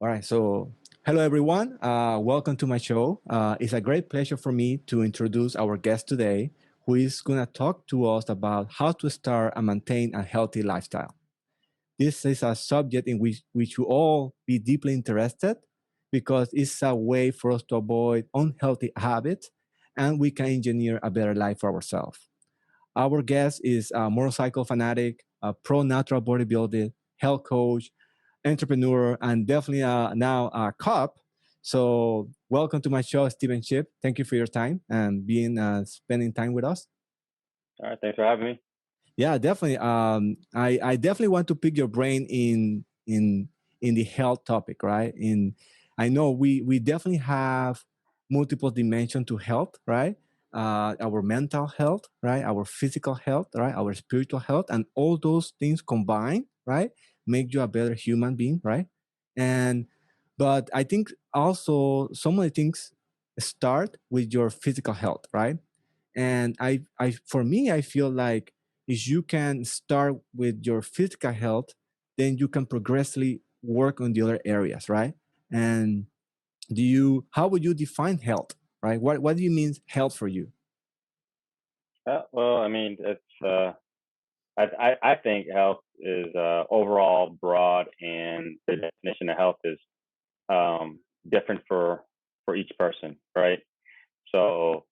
All right. So, hello, everyone. Welcome to my show. It's a great pleasure for me to introduce our guest today, who is going to talk to us about how to start and maintain a healthy lifestyle. This is a subject in which we all be deeply interested because it's a way for us to avoid unhealthy habits and we can engineer a better life for ourselves. Our guest is a motorcycle fanatic, a pro natural bodybuilder, health coach, entrepreneur, and definitely now a cop. So, welcome to my show, Stephen Chip. Thank you for your time and being spending time with us. All right, thanks for having me. Yeah, definitely. I definitely want to pick your brain in the health topic, right? I know we definitely have multiple dimensions to health, right? Our mental health, right? Our physical health, right? Our spiritual health, and all those things combined, right, make you a better human being, right? And but I think also some of the things start with your physical health, right? And for me, I feel like if you can start with your physical health, then you can progressively work on the other areas, right? And how would you define health, right? What do you mean health for you? Well, I mean, I think health is overall broad, and the definition of health is different for each person, right? So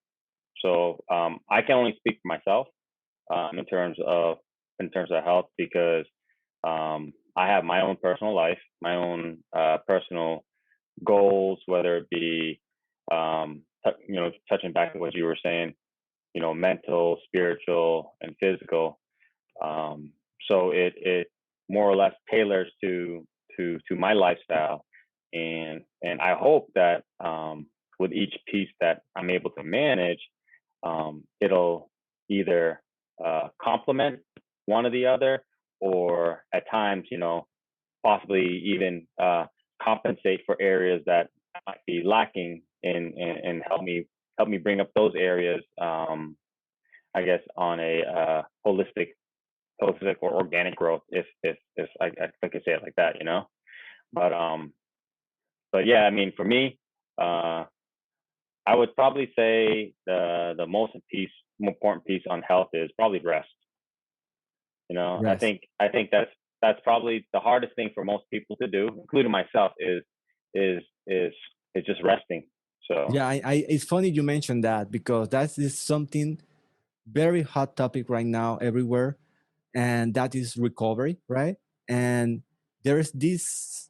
I can only speak for myself um, in terms of in terms of health because I have my own personal life, my own personal goals, whether it be touching back to what you were saying, mental, spiritual, and physical. So it more or less tailors to my lifestyle, and I hope that with each piece that I'm able to manage, it'll either complement one or the other, or at times, possibly even compensate for areas that might be lacking, and help me bring up those areas. I guess on a holistic or organic growth, if I could say it like that. But yeah, I mean, for me, uh, I would probably say the most important piece on health is probably rest. I Rest. think that's probably the hardest thing for most people to do, including myself, is is is just resting. So Yeah, it's funny you mentioned that because that is something very hot topic right now everywhere, and that is recovery, right? And there's this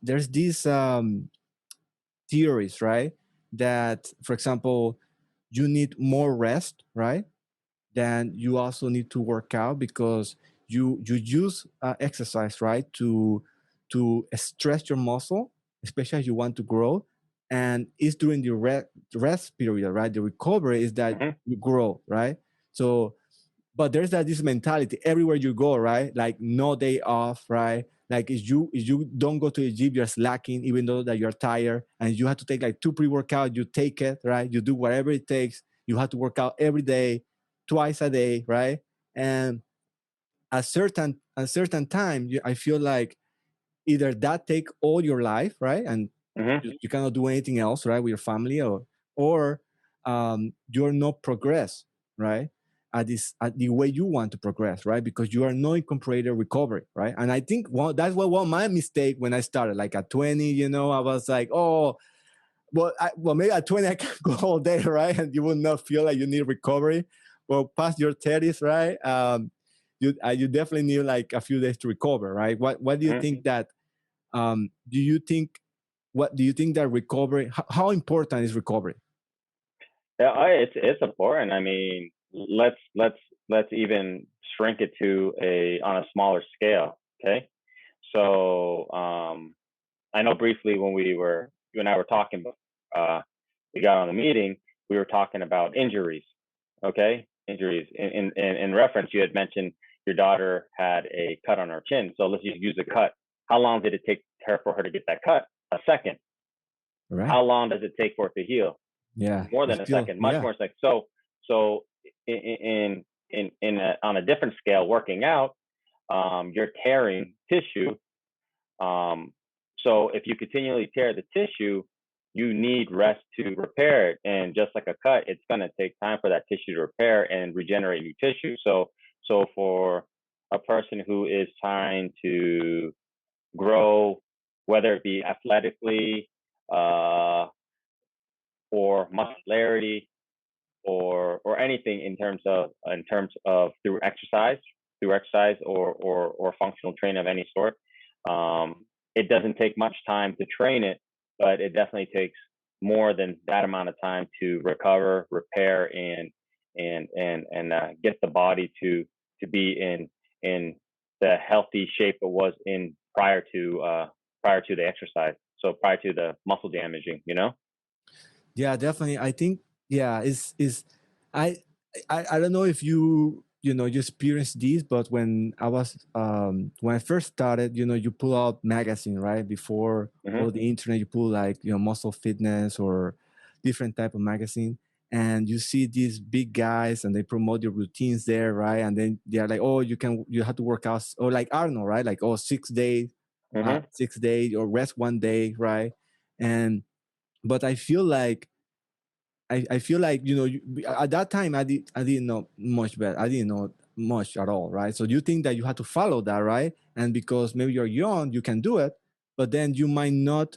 theories, right? That, for example, you need more rest, right? Then you also need to work out because you use exercise, right, to stress your muscle, especially if you want to grow. And it's during the rest period, right? The recovery is that mhm. you grow, right? So but there's that this mentality everywhere you go, right? Like no day off, right? Like if you don't go to the gym, you're slacking, even though that you're tired, and you have to take like two pre-workout, you take it, right? You do whatever it takes. You have to work out every day, twice a day, right? And a certain time, I feel like either that take all your life, right? And Mhm. you cannot do anything else, right, with your family, or you're not progress, right, at the way you want to progress, right, because you are not incorporated recovery, right. And I think that's what one my mistake when I started, like at 20, I was like, oh, well, maybe at 20 I can go all day, right, and you will not feel like you need recovery. Well, past your 30s, right, you definitely need like a few days to recover, right. What do you Mhm. think that do you think what do you think that recovery how important is recovery? Yeah, it's important. I mean, let's even shrink it to a on a smaller scale. Okay, so I know briefly when you and I were talking, we got on the meeting, we were talking about injuries. Okay, injuries. In reference, you had mentioned your daughter had a cut on her chin. So let's just use a cut. How long did it take her for her to get that cut? A second. Right. How long does it take for it to heal? Yeah, More it's than a still, second, much yeah. more second. So on a different scale, working out, you're tearing tissue. Um, So if you continually tear the tissue, you need rest to repair it. And just like a cut, it's going to take time for that tissue to repair and regenerate new tissue. So for a person who is trying to grow, whether it be athletically, uh, or muscularity, or anything in terms of through exercise or functional training of any sort. It doesn't take much time to train it, but it definitely takes more than that amount of time to recover, repair, and get the body to be in the healthy shape it was in prior to the exercise. So prior to the muscle damaging, you know. Yeah, definitely. I think, yeah, is I I don't know if you experienced this, but when I first started, you pull out magazine, right? Before Hmm. all the internet, you pull like Muscle Fitness or different type of magazine, and you see these big guys and they promote your routines there, right? And then they're like, oh, you have to work out, or like Arnold, right? Like, oh, 6 days, Hmm. 6 days, or rest one day, right? And but I feel like at that time I didn't know much better. I didn't know much at all, right? So you think that you have to follow that, right? And because maybe you're young, you can do it, but then you might not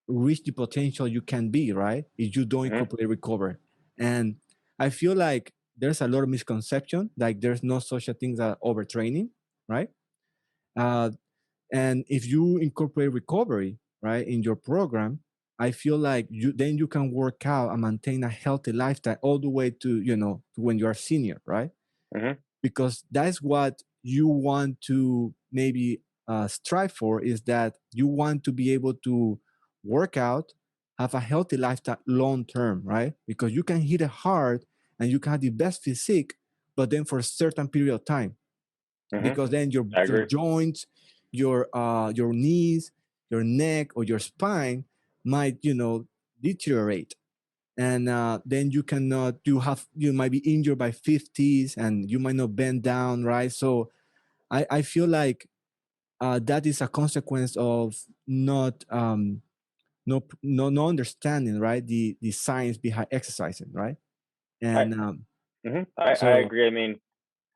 reach the potential you can be, right? If you don't Hmm. incorporate recover. And I feel like there's a lot of misconception, like there's no such a thing as overtraining, right? Uh, and if you incorporate recovery, right, in your program, I feel like you can work out and maintain a healthy lifestyle all the way to when you're a senior, right? Hmm. Because that's what you want to maybe strive for, is that you want to be able to work out, have a healthy lifestyle long term, right? Because you can hit it hard and you can have the best physique, but then for a certain period of time, Hmm. because then your I your agree. joints, your knees, your neck, or your spine might deteriorate, and then you might be injured by 50s and you might not bend down, right? So I feel like that is a consequence of not no understanding, right, the science behind exercising, right? I And I so agree. I mean,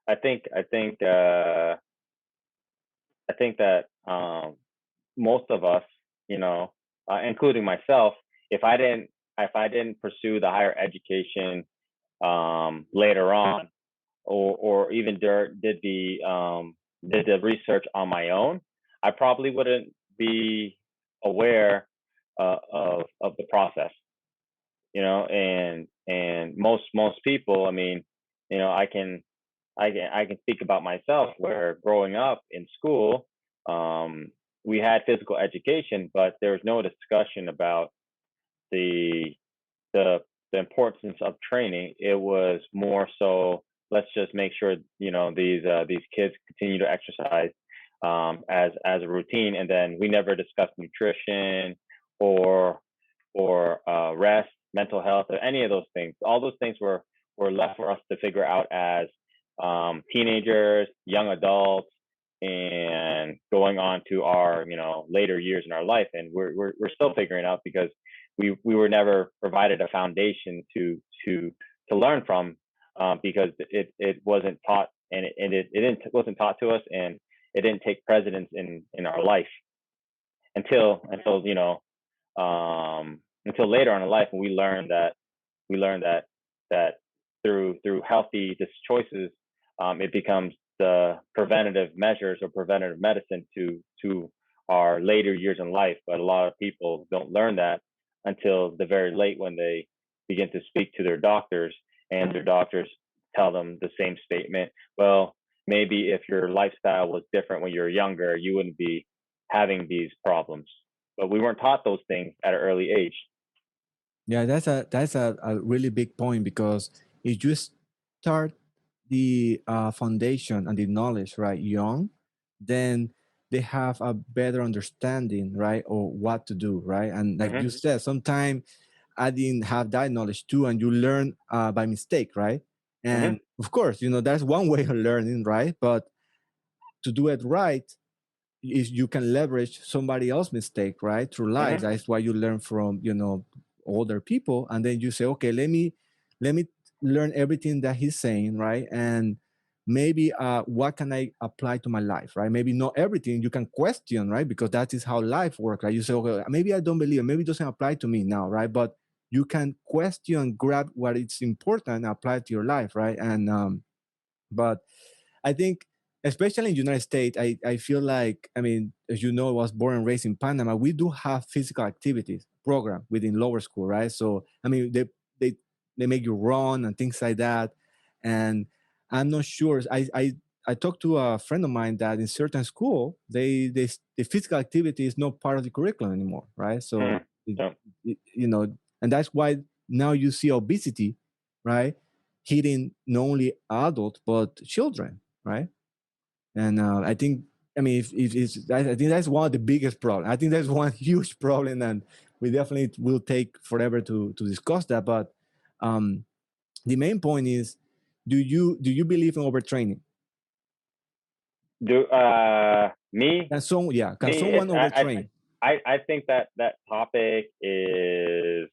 I think I think I think that most of us, you know, including myself, if I didn't pursue the higher education later on, or even did the research on my own, I probably wouldn't be aware of the process, you know. And most people, I mean, you know, I can speak about myself, where growing up in school, um, we had physical education, but there was no discussion about the the the importance of training. It was more so, let's just make sure, you know, these kids continue to exercise as a routine, and then we never discussed nutrition or rest, mental health, or any of those things. All those things were left for us to figure out as teenagers, young adults, and going on to our, you know, later years in our life. And we're still figuring out, because we were never provided a foundation to learn from, because it wasn't taught, and wasn't taught to us, and it didn't take precedence in our life until you know, until later on in life, when we learn that through healthy choices, it becomes the preventative measures or preventative medicine to our later years in life. But a lot of people don't learn that until the very late, when they begin to speak to their doctors, and their doctors tell them the same statement. Well, maybe if your lifestyle was different when you were younger, you wouldn't be having these problems. But we weren't taught those things at an early age. yeah, that's a really big point, because if you start the foundation and the knowledge right young, then they have a better understanding, right, or what to do, right? And like Hmm. you said, sometimes I didn't have that knowledge too, and you learn by mistake, right? Hmm. And of course, that's one way of learning, right? But to do it right, is you can leverage somebody else's mistake, right, through life. Mm-hmm. That's why you learn from, older people, and then you say, okay, let me learn everything that he's saying, right, and maybe what can I apply to my life, right? Maybe not everything you can question, right, because that is how life works, right? You say, okay, maybe I don't believe it, maybe it doesn't apply to me now, right? But you can question, grab what is important, and apply it to your life, right? And but I think, especially in the United States, I feel like, I mean, as you know, I was born and raised in Panama. We do have physical activities program within lower school, right? So, I mean, they they make you run and things like that. And I'm not sure. I talked to a friend of mine that in certain school, the physical activity is not part of the curriculum anymore, right? Mm-hmm. So, So, and that's why now you see obesity, right, hitting not only adults but children, right? And I think, I mean, if it's, I think that's one of the biggest problems. I think that's one huge problem, and we definitely will take forever to discuss that. But um, the main point is, do you believe in overtraining? do me Can me it's someone overtrain? I think that that topic is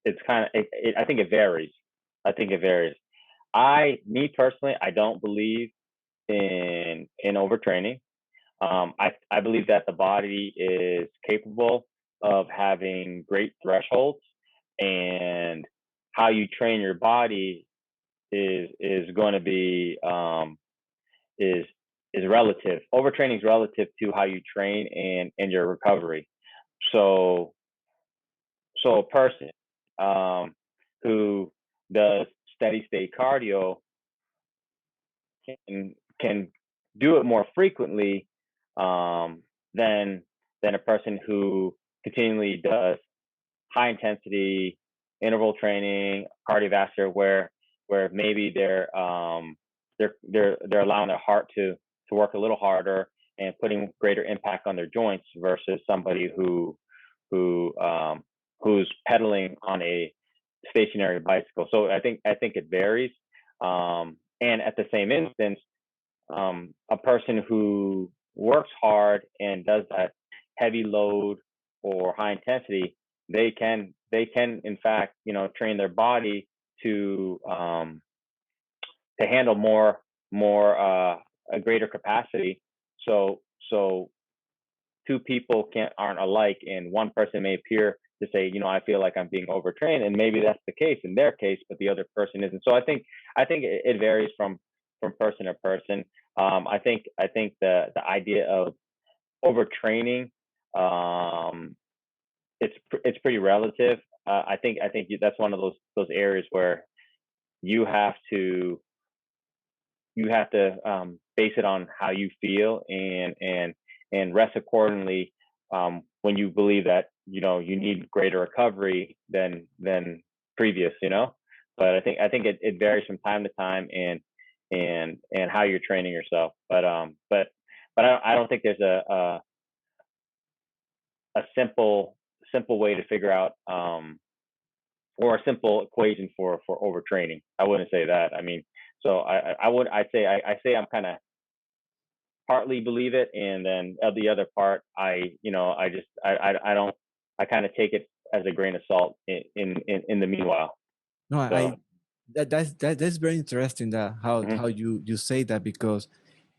it's kind of I think it varies. I think it varies. Me personally, I don't believe in overtraining. I believe that the body is capable of having great thresholds, and how you train your body is going to be is is relative. Overtraining is relative to how you train and your recovery. So a person um, who does steady state cardio can do it more frequently um, than a person who continually does high intensity interval training, cardiovascular, where maybe they're allowing their heart to work a little harder and putting greater impact on their joints versus somebody who's pedaling on a stationary bicycle. So I think it varies. And at the same instance, a person who works hard and does that heavy load or high intensity, they can in fact train their body to handle more a greater capacity. So two people aren't alike, and one person may appear to say, I feel like I'm being overtrained, and maybe that's the case in their case, but the other person isn't. So I think it varies from person to person. I think the idea of overtraining, um, it's pretty relative. I think that's one of those areas where you have to base it on how you feel, and rest accordingly when you believe that you need greater recovery than previous. But I think it varies from time to time, and how you're training yourself. But I don't think there's a simple way to figure out, or a simple equation for overtraining. I wouldn't say that. I mean, so I'd say I'm kind of partly believe it, and then the other part, I don't, I kind of take it as a grain of salt in the meanwhile. No, So that's very interesting, that how mhm, you say that, because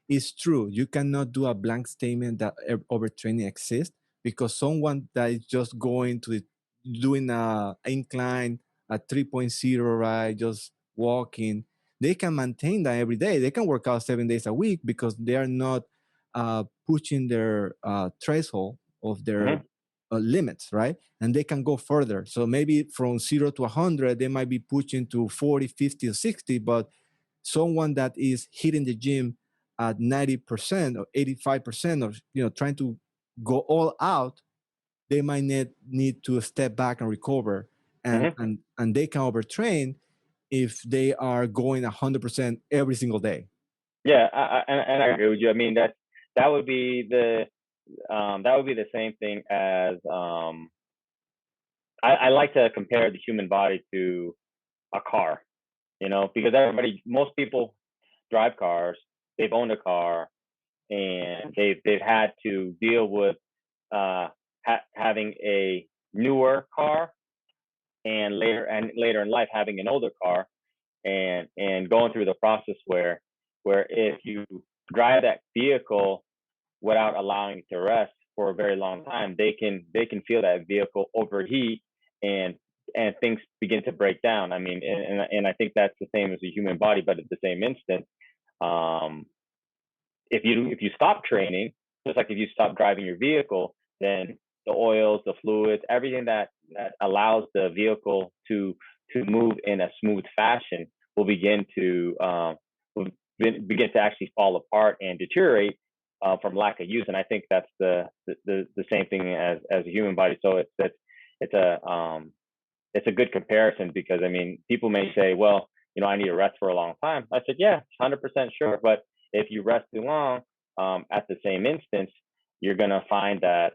it's true. You cannot do a blank statement that overtraining exists, because someone that is just going to doing a incline at 3.0, right, just walking, they can maintain that every day. They can work out 7 days a week because they are not pushing their threshold of their mhm, limits, right? And they can go further. So maybe from 0 to 100, they might be pushing to 40, 50, or 60, but someone that is hitting the gym at 90% or 85%, or trying to go all out, they might need to step back and recover, and mhm. and they can overtrain if they are going 100% every single day. Yeah, and I agree with you. I mean, that would be the same thing as, I like to compare the human body to a car, because most people drive cars, they've owned a car, and they've had to deal with having a newer car, and later in life having an older car, and going through the process where if you drive that vehicle without allowing it to rest for a very long time, they can feel that vehicle overheat, and things begin to break down. I mean, and I think that's the same as the human body, but at the same instant, um, if you stop training, just like if you stop driving your vehicle, then the oils, the fluids, everything that allows the vehicle to move in a smooth fashion will will begin to actually fall apart and deteriorate from lack of use. And I think that's the same thing as a human body. So it's it's a good comparison, because I mean, people may say, well, I need to rest for a long time. I said, yeah, 100% sure. But if you rest too long, at the same instance, you're going to find that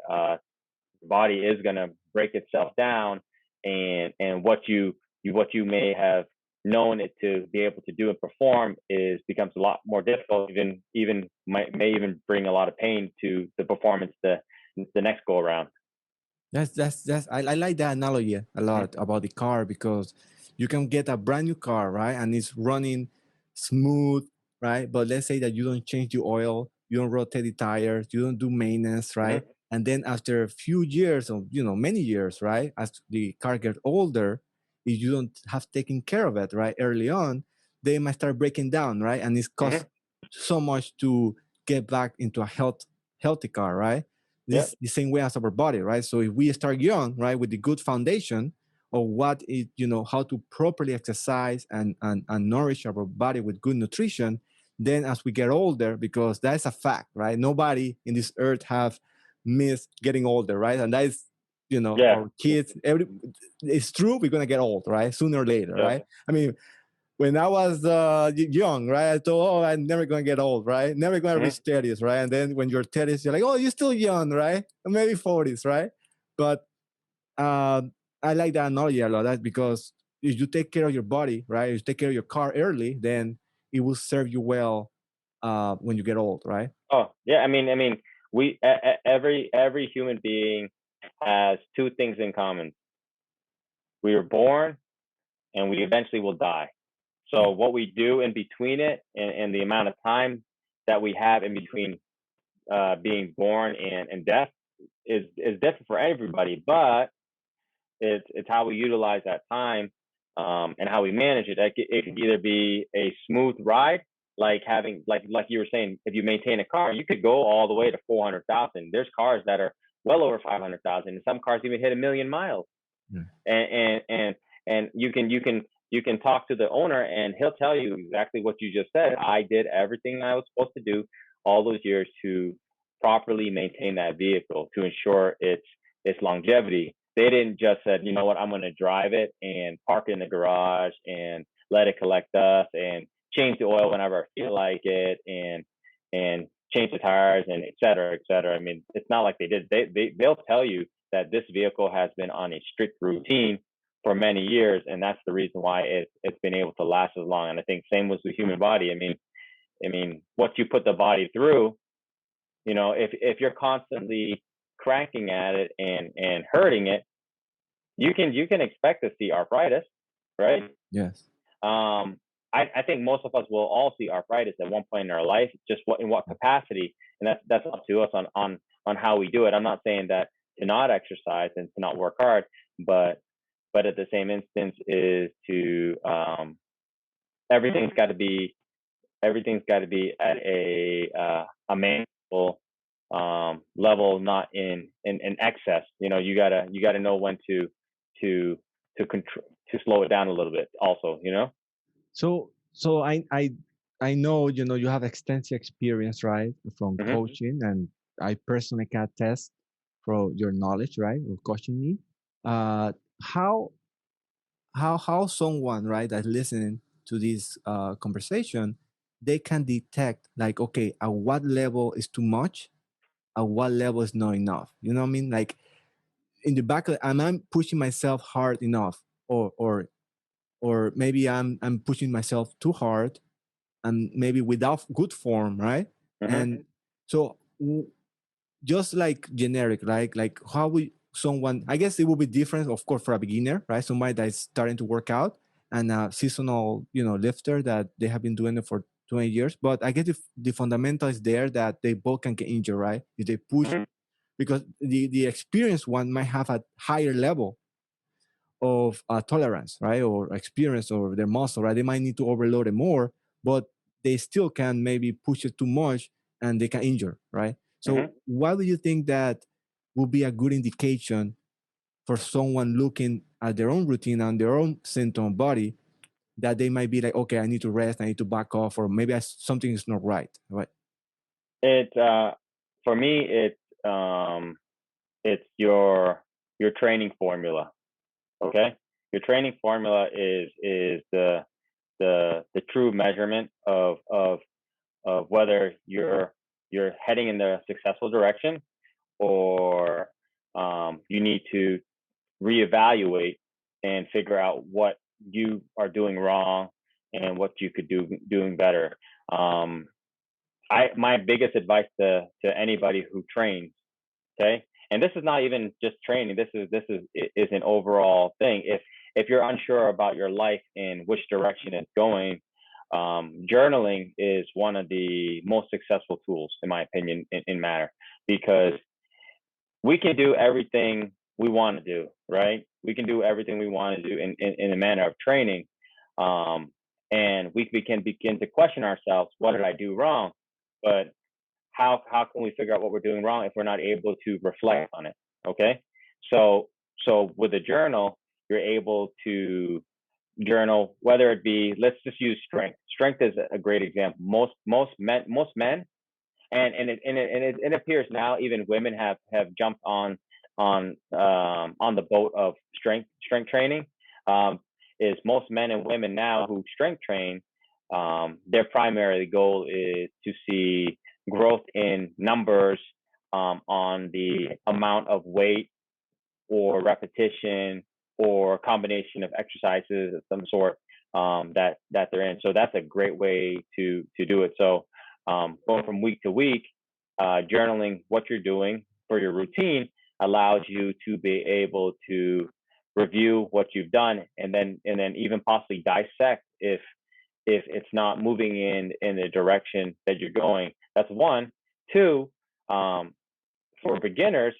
the body is going to break itself down, and what you may have known it to be able to do and perform is becomes a lot more difficult, even may even bring a lot of pain to the performance the next go around. That's I like that analogy a Mhm. lot about the car, because you can get a brand new car, right? And it's running smooth, right? But let's say that you don't change the oil, you don't rotate the tires, you don't do maintenance, right? Mhm. And then after a few years, or many years, right? As the car gets older, if you don't have taken care of it, right, early on, they might start breaking down, right? And it's cost Mhm. so much to get back into a healthy car, right? Yeah. This the same way as our body, right? So if we start young, right, with the good foundation of what it, how to properly exercise and nourish our body with good nutrition, then as we get older, because that's a fact, right? Nobody in this earth have missed getting older, right? And that is, Yeah. our kids. It's true. We're gonna get old, right? Sooner or later, Yeah. right? I mean, when I was young, right, I thought, oh, I'm never going to get old, right? Never going to Mhm. reach 30s, right? And then when you're 30s, you're like, oh, you're still young, right? Maybe 40s, right? But uh, I like that analogy a lot, that because if you take care of your body, right, if you take care of your car early, then it will serve you well when you get old, right? Oh, yeah. I mean, every human being has two things in common. We were born, and we eventually will die. Yeah. So what we do in between it, and the amount of time that we have in between being born and death is different for everybody. But it's how we utilize that time, and how we manage it. It could either be a smooth ride, like having like you were saying, if you maintain a car, you could go all the way to 400,000. There's cars that are well over 500,000, and some cars even hit 1,000,000 miles. Yeah. And you can talk to the owner, and he'll tell you exactly what you just said. I did everything I was supposed to do all those years to properly maintain that vehicle, to ensure its longevity. They didn't just said, you know what, I'm going to drive it and park it in the garage and let it collect dust and change the oil whenever I feel like it, and change the tires, and et cetera, et cetera. I mean, it's not like they did. They'll tell you that this vehicle has been on a strict routine for many years, and that's the reason why it's been able to last as long. And I think same with the human body. I mean, what you put the body through, if you're constantly cranking at it and hurting it, you can expect to see arthritis, right? Yes. Um, I think most of us will all see arthritis at one point in our life, just in what capacity, and that's up to us on how we do it. I'm not saying that to not exercise and to not work hard, but at the same instance is to everything's got to be everything's got to be at a manageable level, not in excess. You gotta know when to control, to slow it down a little bit. Also, So I know, you have extensive experience, right, from hmm coaching, and I personally can attest from your knowledge, right, of coaching me. Uh, how how someone, right, that's listening to this conversation, they can detect, like, okay, at what level is too much, at what level is not enough. You know what I mean? Like, in the back of, am I pushing myself hard enough, or maybe I'm pushing myself too hard, and maybe without good form, right? hmm And So just like generic, right? Like how would someone, I guess it will be different, of course, for a beginner, right? Somebody that's starting to work out and a seasonal, lifter that they have been doing it for 20 years. But I guess the fundamental is there that they both can get injured, right? If they push, Mhm. because the experienced one might have a higher level of tolerance, right? Or experience or their muscle, right? They might need to overload it more, but they still can maybe push it too much and they can injure, right? So, Mhm. why do you think that would be a good indication for someone looking at their own routine and their own symptom body that they might be like, okay, I need to rest, I need to back off, or maybe something is not right, right? It for me, it's your training formula. Okay, your training formula is the true measurement of whether you're heading in the successful direction, or you need to reevaluate and figure out what you are doing wrong and what you could do doing better. Um, I my biggest advice to anybody who trains, okay, and this is not even just training. This is an overall thing. If you're unsure about your life and which direction it's going, journaling is one of the most successful tools, in my opinion, in matter, because we can do everything we want to do, right? We can do everything we want to do in a manner of training. Um, and we can begin to question ourselves, what did I do wrong? But how can we figure out what we're doing wrong if we're not able to reflect on it? Okay. So with a journal, you're able to journal, whether it be, let's just use strength. Strength is a great example. Most men, and it appears now even women have jumped on the boat of strength training. Um, is most men and women now who strength train, their primary goal is to see growth in numbers, on the amount of weight or repetition or combination of exercises of some sort, that they're in. So that's a great way to do it. So, going from week to week, journaling what you're doing for your routine allows you to be able to review what you've done, and then even possibly dissect if it's not moving in the direction that you're going. That's one. Two, um, for beginners,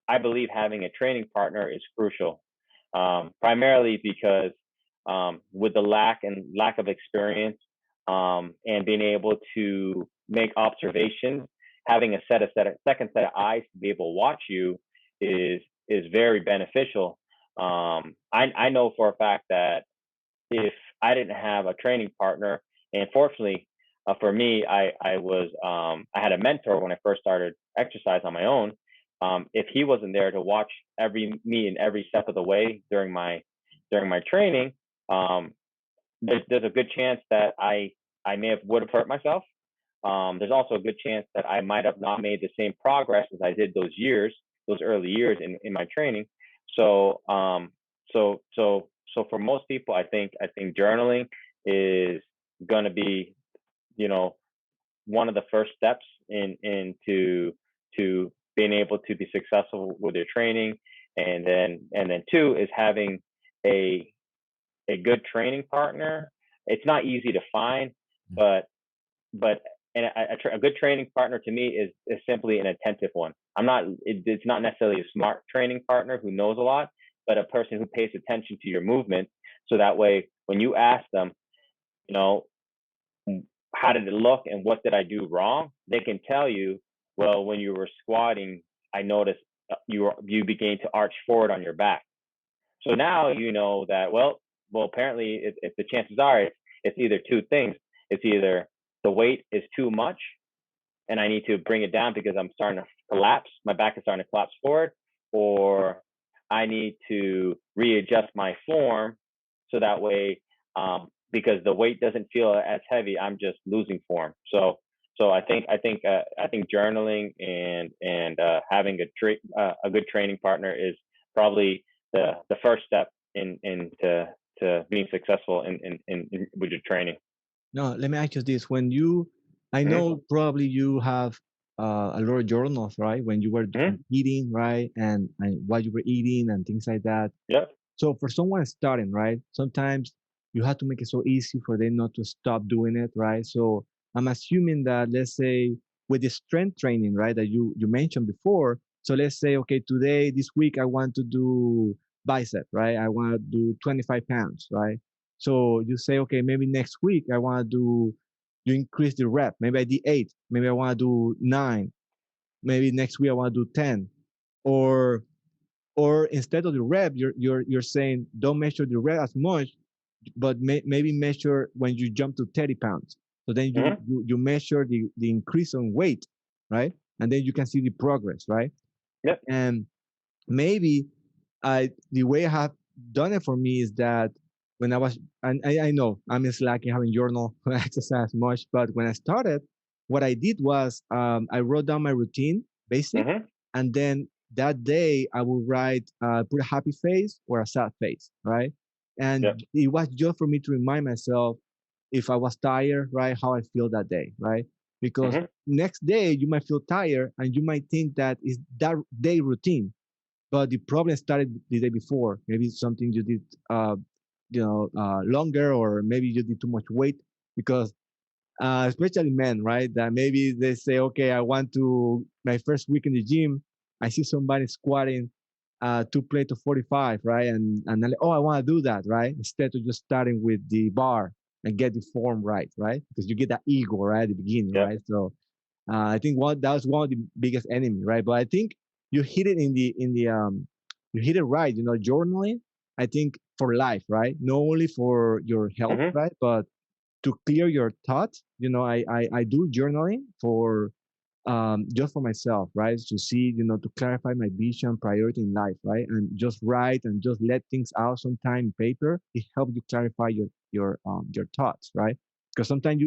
I believe having a training partner is crucial, primarily because, with the lack of experience, and being able to make observations, having a second set of eyes to be able to watch you is very beneficial. I know for a fact that if I didn't have a training partner, and fortunately, for me, I had a mentor when I first started exercise on my own. If he wasn't there to watch me in every step of the way during my training, um, there's a good chance that I would have hurt myself. There's also a good chance that I might have not made the same progress as I did those early years in my training. So, for most people, I think journaling is going to be, you know, one of the first steps into to being able to be successful with your training, and then two is having a a good training partner. It's not easy to find, but but a good training partner to me is simply an attentive one. It's not necessarily a smart training partner who knows a lot, but a person who pays attention to your movement. So that way, when you ask them, you know, how did it look and what did I do wrong, they can tell you, well, when you were squatting, I noticed, you began to arch forward on your back. So now you know that, well, apparently, if the chances are, it's either two things. It's either the weight is too much and I need to bring it down because I'm starting to collapse. My back is starting to collapse forward, or I need to readjust my form so that way, because the weight doesn't feel as heavy, I'm just losing form. So I think journaling and having a good training partner is probably the first step to being successful in with your training. No, let me ask you this. I Hmm. know probably you have a lot of journals, right? When you were Hmm. eating, right, and what you were eating and things like that. Yep. So for someone starting, right, sometimes you have to make it so easy for them not to stop doing it, right? So I'm assuming that, let's say, with the strength training, right, that you mentioned before. So let's say, okay, today, this week, I want to do bicep, right? I want to do 25 pounds, right? So you say, okay, maybe next week I want to do, you increase the rep. Maybe I did 8. Maybe I want to do 9. Maybe next week I want to do 10. Or instead of the rep, you're saying don't measure the rep as much, but maybe measure when you jump to 30 pounds. So then Hmm. you measure the increase on weight, right? And then you can see the progress, right? Yep. And maybe the way I have done it for me is that when I was, and I know I'm slacking having journal when I exercise much, but when I started, what I did was I wrote down my routine, basic, Hmm. and then that day I would write, put a happy face or a sad face, right? Yep. And it was just for me to remind myself if I was tired, right, how I feel that day, right? Because Hmm. next day you might feel tired and you might think that is that day routine, but the problem started the day before. Maybe it's something you did, longer, or maybe you did too much weight. Because especially men, right? That maybe they say, okay, I want to my first week in the gym. I see somebody squatting 2 plates of 45, right? And I'm like, oh, I want to do that, right? Instead of just starting with the bar and get the form right, right? Because you get that ego right at the beginning, Yep. right? So I think that was one of the biggest enemy, right? But I think you hit it you hit it right. Journaling. I think for life, right? Not only for your health, Hmm. right? But to clear your thoughts. I do journaling for just for myself, right? To see, to clarify my vision, priority in life, right? And just write and just let things out sometime in paper. It helps you clarify your thoughts, right? Because sometimes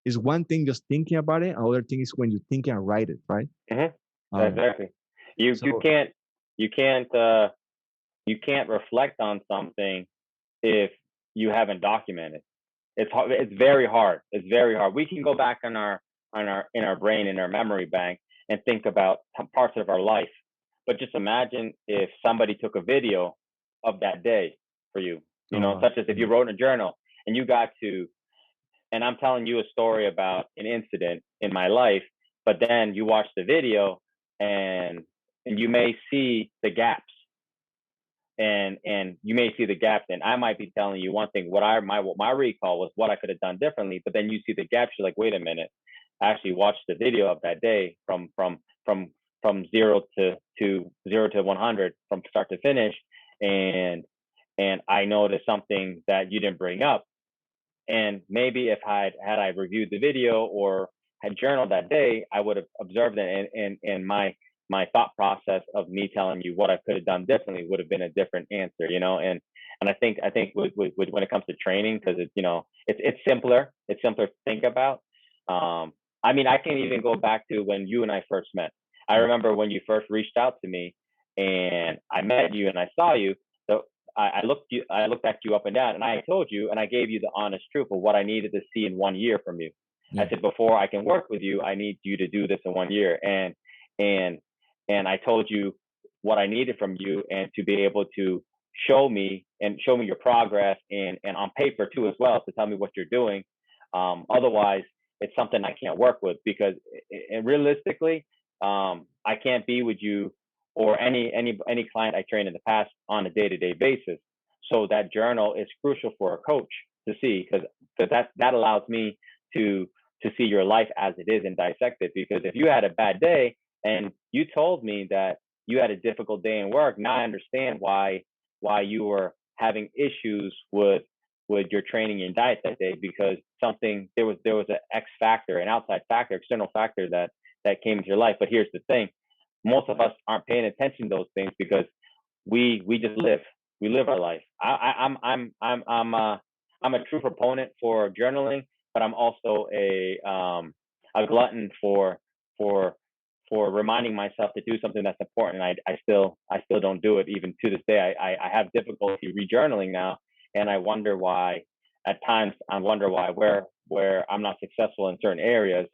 it's one thing just thinking about it, another thing is when you think and write it, right? Hmm. Um, Exactly. You so can't you can't uh you can't reflect on something if you haven't documented. It's hard. It's very hard. It's very hard. We can go back in our brain, in our memory bank, and think about parts of our life. But just imagine if somebody took a video of that day for you. Such as if you yeah. wrote in a journal and you got to, and I'm telling you a story about an incident in my life, but then you watch the video and you may see the gaps, and you may see the gaps, and I might be telling you one thing, what my recall was, what I could have done differently, but then you see the gaps, you're like, wait a minute, I actually watched the video of that day from zero to 100, from start to finish, and I noticed something that you didn't bring up. And maybe if I reviewed the video or had journaled that day, I would have observed it, and my thought process of me telling you what I could have done differently would have been a different answer. And I think when it comes to training, because it's simpler, to think about. I mean, I can even go back to when you and I first met. I Yeah. remember when you first reached out to me, and I met you and I saw you. So I looked at you up and down, and I told you, and I gave you the honest truth of what I needed to see in 1 year from you. I Yeah. said, before I can work with you, I need you to do this in 1 year, and I told you what I needed from you, and to be able to show me your progress, and on paper too as well, to tell me what you're doing. Otherwise, it's something I can't work with, because and realistically, I can't be with you or any client I trained in the past on a day-to-day basis. So that journal is crucial for a coach to see, because that allows me to see your life as it is and dissect it. Because if you had a bad day and you told me that you had a difficult day in work, now I understand why you were having issues with your training and diet that day, because there was an X factor, an outside factor, external factor that came into your life. But here's the thing: most of us aren't paying attention to those things, because we just live. We live our life. I'm a true proponent for journaling, but I'm also a glutton for reminding myself to do something that's important. I still don't do it even to this day. I have difficulty rejournaling now, and I wonder why. At times, I wonder why, where I'm not successful in certain areas,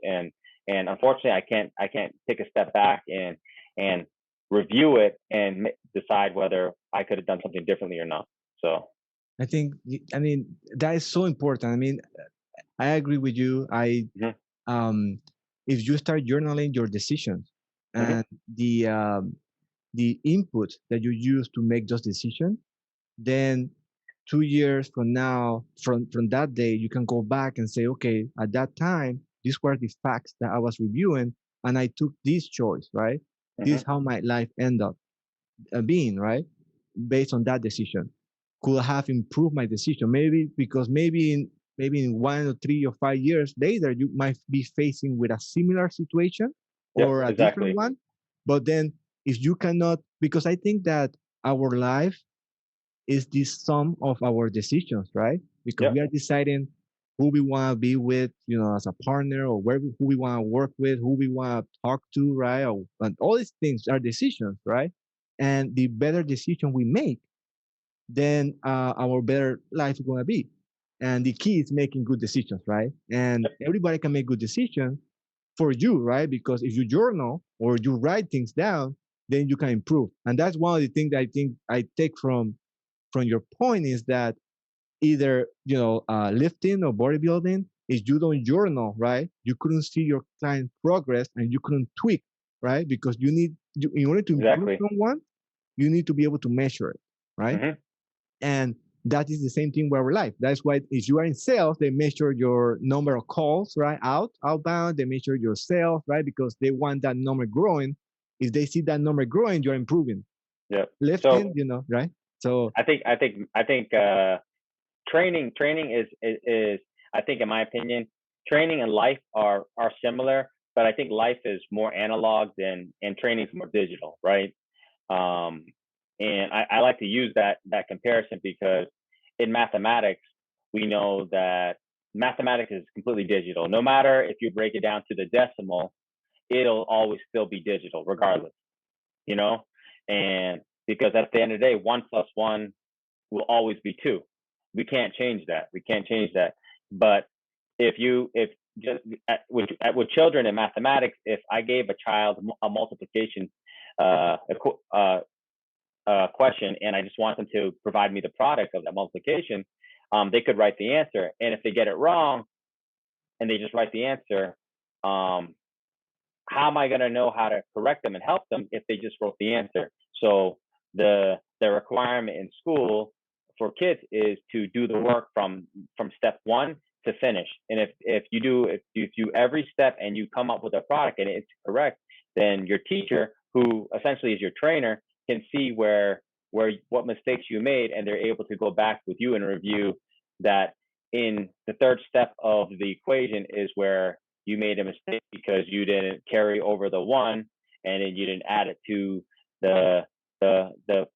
and unfortunately, I can't take a step back and review it and decide whether I could have done something differently or not. So I think, I mean, that is so important. I mean, I agree with you. mhm, Um, if you start journaling your decisions mhm, and the input that you use to make those decisions, then 2 years from now, from that day, you can go back and say, okay, at that time, these were the facts that I was reviewing, and I took this choice, right? This is mhm, how my life ended up being, right? Based on that decision, could have improved my decision. Maybe because maybe in 1 or 3 or 5 years later, you might be facing with a similar situation yep, or a different exactly, one. But then, if you cannot, because I think that our life is the sum of our decisions, right? Because yep, we are deciding who we want to be with, as a partner, or who we want to work with, who we want to talk to, right? And all these things are decisions, right? And the better decision we make, then our better life is going to be. And the key is making good decisions, right? And yep, everybody can make good decisions for you, right? Because if you journal or you write things down, then you can improve. And that's one of the things that I think I take from your point is that either lifting or bodybuilding is you don't journal, right? You couldn't see your client progress and you couldn't tweak, right? Because in order to improve exactly, someone, you need to be able to measure it, right? mhm, And that is the same thing with our life. That's why if you are in sales, they measure your number of calls, right? Outbound, they measure your sales, right? Because they want that number growing. If they see that number growing, you're improving. yep. Lifting, So right? So I think training is I think, in my opinion, training and life are similar, but I think life is more analog and training is more digital, right? Um, and I like to use that comparison because in mathematics we know that mathematics is completely digital. No matter if you break it down to the decimal, it'll always still be digital, regardless. You know, and because at the end of the day, 1 plus 1 will always be 2. We can't change that. We can't change that. But if just with children in mathematics, if I gave a child a multiplication uh, question and I just want them to provide me the product of that multiplication, they could write the answer. And if they get it wrong and they just write the answer, um, how am I going to know how to correct them and help them if they just wrote the answer? So the requirement in school for kids is to do the work from step one to finish. And if you every step and you come up with a product and it's correct, then your teacher, who essentially is your trainer, can see where what mistakes you made, and they're able to go back with you and review that. In the third step of the equation is where you made a mistake because you didn't carry over the one and then you didn't add it to the the the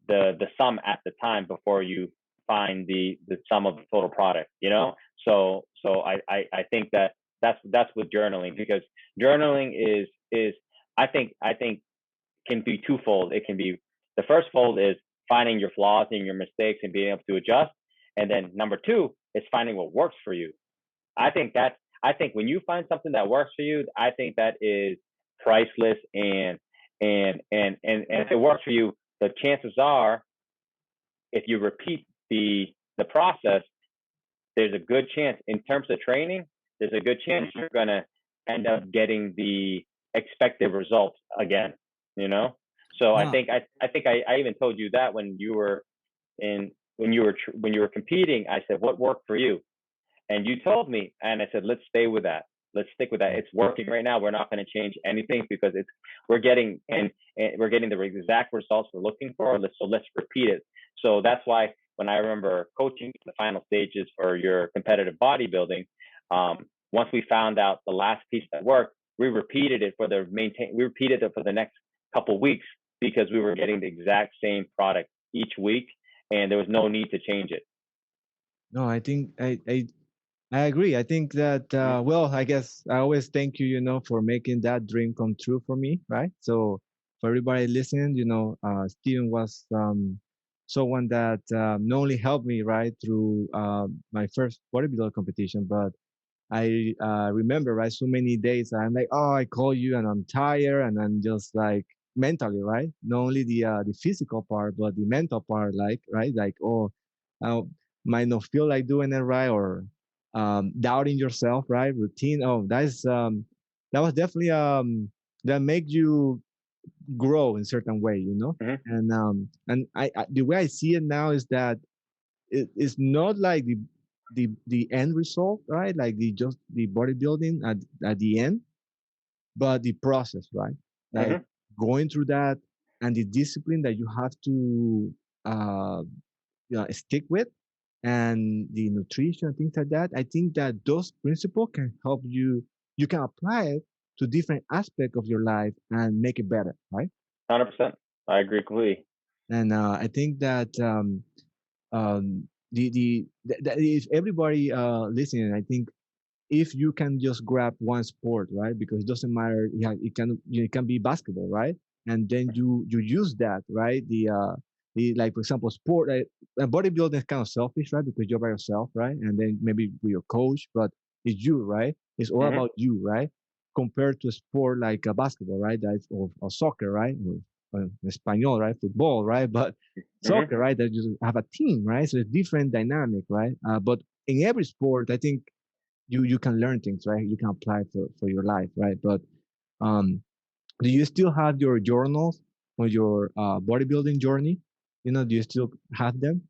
the sum at the time before you find the sum of the total product, so I think that that's with journaling, because journaling is I think can be twofold. It can be, the first fold is finding your flaws and your mistakes and being able to adjust, and then number two is finding what works for you. I think when you find something that works for you, I think that is priceless, and if it works for you, the chances are, if you repeat the process, there's a good chance, in terms of training, there's a good chance you're gonna end up getting the expected results again. You know, so I no, think I even told you that when you were competing, I said, what worked for you? And you told me, and I said, let's stay with that. Let's stick with that. It's working right now. We're not going to change anything because we're getting and we're getting the exact results we're looking for. So let's repeat it. So that's why when I remember coaching the final stages for your competitive bodybuilding, once we found out the last piece that worked, we repeated it for the next couple of weeks because we were getting the exact same product each week, and there was no need to change it. no, I think I agree. I think that Mhm. well, I guess I always thank you, for making that dream come true for me, right? So for everybody listening, Steven was someone that not only helped me right through my first bodybuilder competition, but I remember, right, so many days I'm like, oh, I call you and I'm tired and I'm just like mentally, right? Not only the physical part, but the mental part, like, right? Like, oh, I might not feel like doing it right, or doubting yourself, right? Routine. Oh, that was definitely that make you grow in certain way, you know? Hmm. And I the way I see it now is that it's not like the end result, right? Like the just the bodybuilding at the end, but the process, right? Like Hmm. going through that and the discipline that you have to uh, stick with, and the nutrition, things like that. I think that those principles can help you. You can apply it to different aspects of your life and make it better, right? 100%. I agree completely. And I think that if everybody listening, I think if you can just grab one sport, right? Because it doesn't matter. Yeah, it can be basketball, right? And then you use that, right? The like for example, sport. Bodybuilding is kind of selfish, right? Because you're by yourself, right? And then maybe with your coach, but it's you, right? It's all Hmm. about you, right? Compared to a sport like basketball, right? That's or soccer, right? Or Espanol, right? Football, right? But Hmm. soccer, right? That you have a team, right? So it's different dynamic, right? But in every sport, I think you can learn things, right? You can apply for your life, right? But um do you still have your journals on your bodybuilding journey? Do you still have them?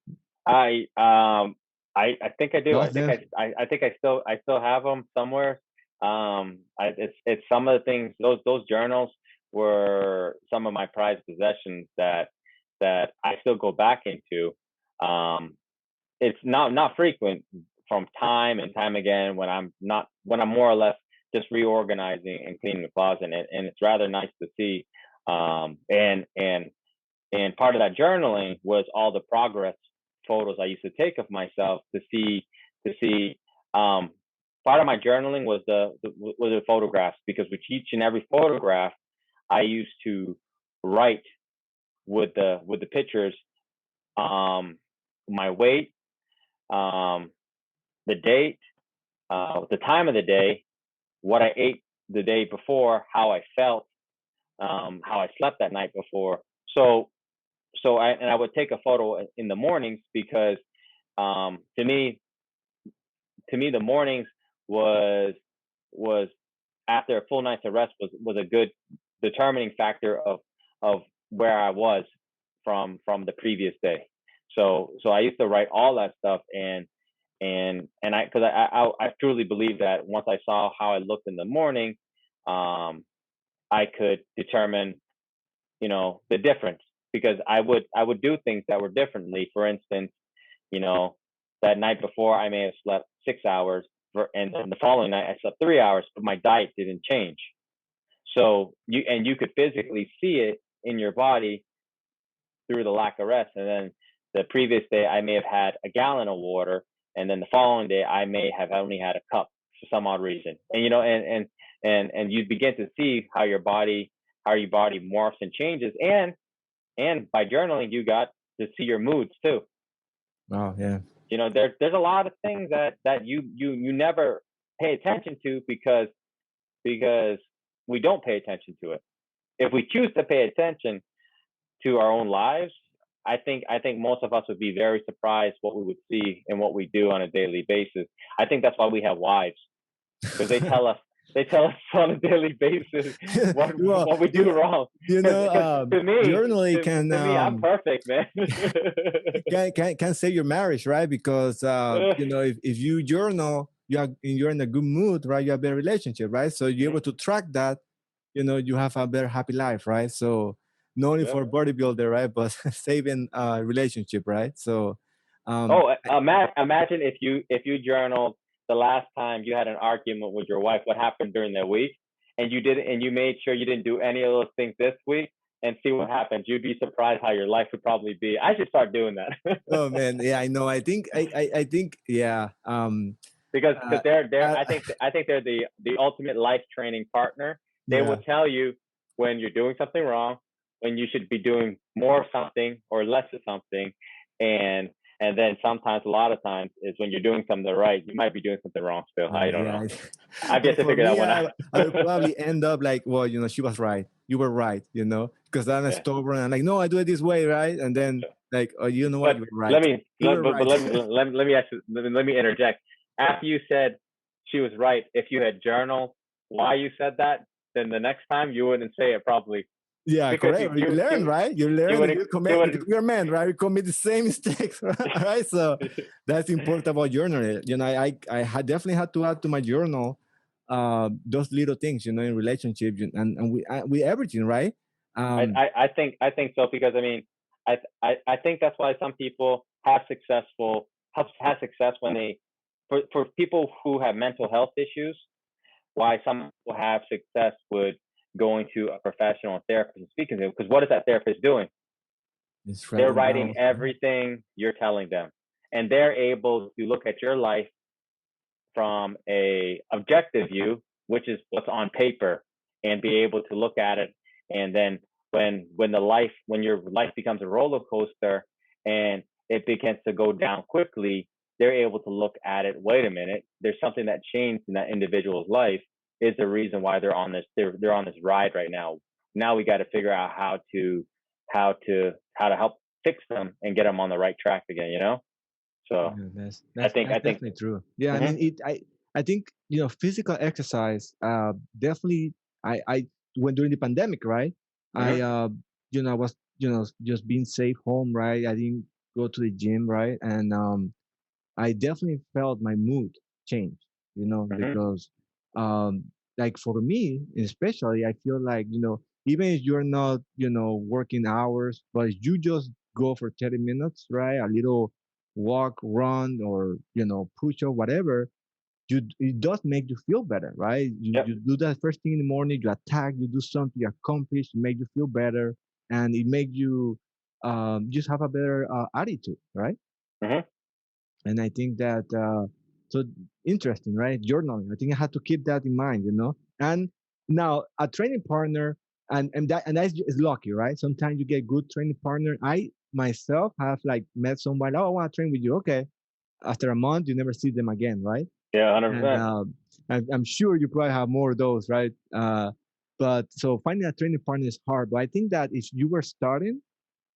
I um I think I do. Lost them? I think I still have them somewhere. It's some of the things, those journals were some of my prized possessions that I still go back into. Um, it's not frequent, from time and time again, when I'm more or less just reorganizing and cleaning the closet, and it's rather nice to see. And part of that journaling was all the progress photos I used to take of myself to see. Um, Part of my journaling was the photographs, because with each and every photograph, I used to write with the pictures, um, my weight, um, the date, the time of the day, what I ate the day before, how I felt, how I slept that night before. So I would take a photo in the mornings, because um, to me to me the mornings was after a full night's of rest was a good determining factor of where I was from the previous day. So I used to write all that stuff, and I because I truly believe that once I saw how I looked in the morning, um, I could determine, the difference, because I would do things that were differently. For instance, you know, that night before I may have slept 6 hours, and then the following night I slept 3 hours, but my diet didn't change. So you could physically see it in your body through the lack of rest. And then the previous day I may have had a gallon of water, and then the following day I may have only had a cup for some odd reason. And you begin to see how your body morphs and changes. And by journaling, you got to see your moods too. Oh yeah. There's a lot of things that you never pay attention to, because we don't pay attention to it. If we choose to pay attention to our own lives, I think most of us would be very surprised what we would see and what we do on a daily basis. I think that's why we have wives, because they tell us on a daily basis what Well, what we do wrong. Because to me, journaling to, can to me, I'm perfect, man. can save your marriage, right? Because if you journal, you're in a good mood, right? You have a better relationship, right? So you're able to track that, you have a better happy life, right? So not only Yeah. for bodybuilder, right, but saving relationship, right? So um Oh, imagine if you journaled the last time you had an argument with your wife, what happened during the week, and you made sure you didn't do any of those things this week, and see what happens. You'd be surprised how your life would probably be. I should start doing that. oh man, yeah, I know. I think, yeah. because Uh, they're uh, I think they're the ultimate life training partner. They will yeah. tell you when you're doing something wrong, when you should be doing more of something or less of something, and And then sometimes, a lot of times, is when you're doing something right, you might be doing something wrong still. I don't know. Yeah. I've Well, yet to for figure that me, one out. I would probably end up like, well, she was right. You were right, because I'm Yeah. stubborn and like, no, I do it this way, right? And then like, oh, you know what? But You were let right. me You let were but right. let me ask you, let me interject. After you said she was right, if you had journaled why you said that, then the next time you wouldn't say it probably, Yeah, because correct. You learn, right? You you learn, and would you you commit would because we're men, right? We commit the same mistakes, right? So that's important about journaling. Definitely had to add to my journal those little things, in relationships and we everything, right? Um, I think so, because I mean, I think that's why some people have success when they, for people who have mental health issues, why some people have success with going to a professional therapist and speaking to them, because what is that therapist doing? it's They're writing writing down. everything you're telling them, and they're able to look at your life from a objective view, which is what's on paper, and be able to look at it. And then when your life becomes a roller coaster and it begins to go down quickly, they're able to look at it. Wait a minute, there's something that changed in that individual's life. Is the reason why they're on this ride right now. Now we got to figure out how to help fix them and get them on the right track again. So Yeah, that's I that's think that's I think. definitely true. Yeah, I Mhm, mean, I think physical exercise. Definitely. I when during the pandemic, right? I mhm, I was just being safe home, right? I didn't go to the gym, right? And I definitely felt my mood change. mhm, Because um, like for me, especially, I feel like even if you're not working hours, but if you just go for 30 minutes, right? A little walk, run, or push up, whatever. It does make you feel better, right? You yep, you do that first thing in the morning. You attack. You do something. You accomplish. It make you feel better, and it make you just have a better attitude, right? mhm. And I think that so interesting, right? Journaling. I think I had to keep that in mind. And now a training partner, and that is lucky, right? Sometimes you get good training partner. I myself have like met somebody. Oh, I want to train with you. Okay. After a month, you never see them again, right? Yeah, And 100%. I'm sure you probably have more of those, right? But so finding a training partner is hard. But I think that if you were starting,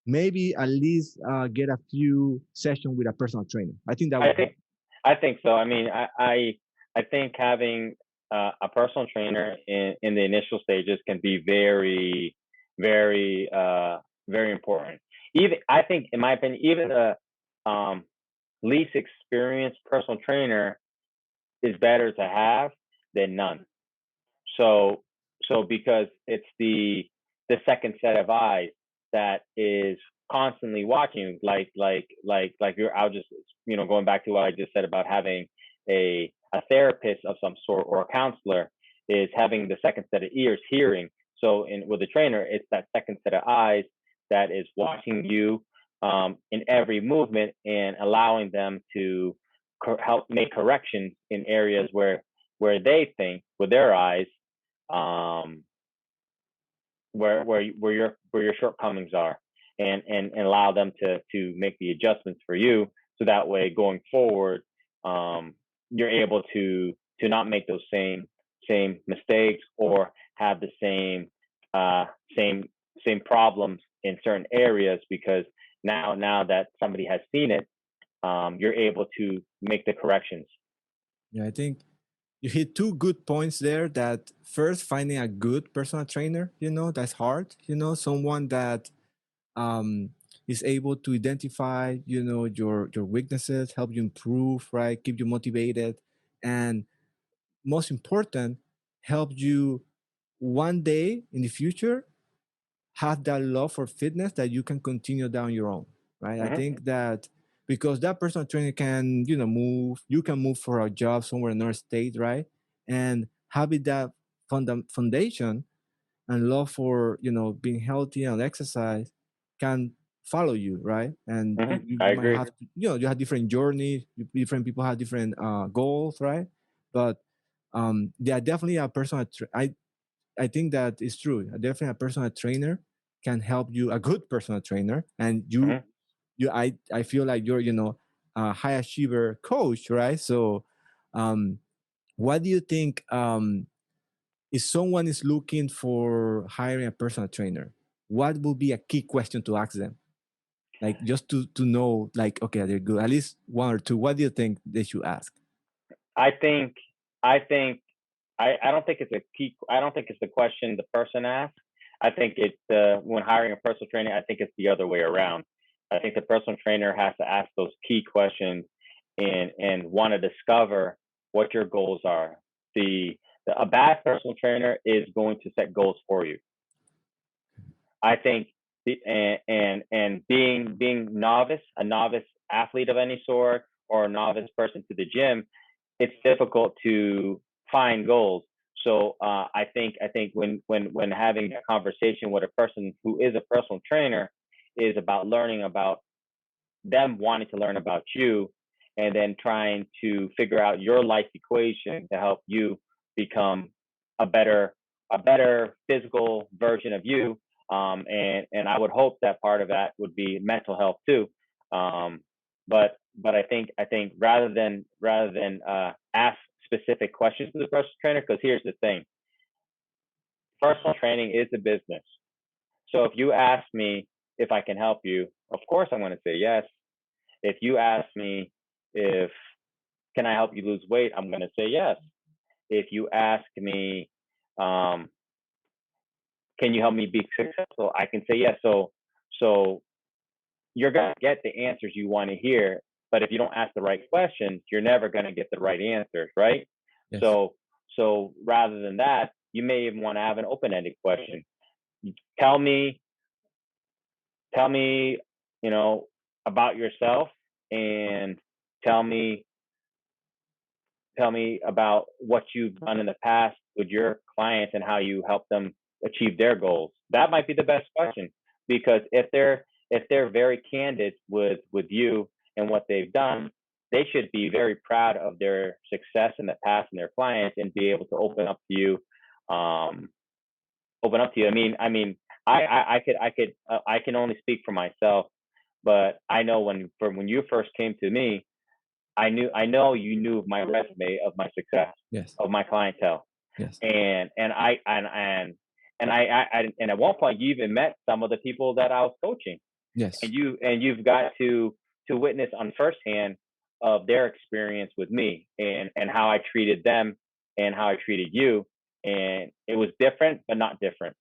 maybe at least get a few sessions with a personal trainer. I think that I would help. think I think so. I mean, I think having a personal trainer in the initial stages can be very, very, very important. Even, I think, in my opinion, even a um, least experienced personal trainer is better to have than none. So because it's the second set of eyes that is constantly watching, like you're, I'll just, going back to what I just said about having a therapist of some sort, or a counselor, is having the second set of ears, hearing. So with the trainer, it's that second set of eyes that is watching you in every movement, and allowing them to help make corrections in areas where they think with their eyes, um, where your shortcomings are, and allow them to make the adjustments for you, so that way going forward, um, you're able to not make those same mistakes, or have the uh, same same problems in certain areas, because now that somebody has seen it, you're able to make the corrections. Yeah, I think you hit two good points there. That first, finding a good personal trainer, that's hard. Someone that um, is able to identify, your weaknesses, help you improve, right? Keep you motivated, and most important, help you one day in the future have that love for fitness that you can continue down your own, right? I Hmm. think that because that personal trainer can, you can move for a job somewhere in another state, right? And having that foundation and love for, being healthy and exercise can follow you, right? And Hmm. you I might agree. have to, you have different journeys, different people have different goals, right? But yeah, definitely a personal, I think that is true. Definitely a personal trainer can help you, a good personal trainer, and you Hmm. I feel like you're, a high achiever coach, right? So, what do you think, if someone is looking for hiring a personal trainer, what would be a key question to ask them? Like, just to know, like, okay, they're good. At least one or two. What do you think they should ask? I think I think I don't think it's a key. I don't think it's the question the person asks. I think it's when hiring a personal trainer. I think it's the other way around. I think the personal trainer has to ask those key questions and want to discover what your goals are. A bad personal trainer is going to set goals for you. I think and being a novice athlete of any sort, or a novice person to the gym, it's difficult to find goals. So I think when having a conversation with a person who is a personal trainer is about learning about them, wanting to learn about you, and then trying to figure out your life equation to help you become a better physical version of you. And I would hope that part of that would be mental health too. Um, but I think rather than ask specific questions to the personal trainer, because here's the thing: personal training is a business. So if you ask me if I can help you, of course I'm going to say yes. If you ask me if can I help you lose weight, I'm going to say yes. If you ask me, um, can you help me be successful, I can say yes. So you're going to get the answers you want to hear, but if you don't ask the right questions, you're never going to get the right answers, right? Yes. So rather than that, you may even want to have an open-ended question. Tell me, tell me, you know, about yourself, and tell me tell me about what you've done in the past with your clients and how you help them achieve their goals. That might be the best question, because if they're very candid with you and what they've done, they should be very proud of their success in the past and their clients, and be able to open up to you. Um, open up to you. I can only speak for myself, but I know when you first came to me, I know you knew my resume of my success, Yes. of my clientele, Yes. and at one point you even met some of the people that I was coaching, Yes. and you've got to witness on firsthand of their experience with me, and how I treated them and how I treated you, and it was different but not different,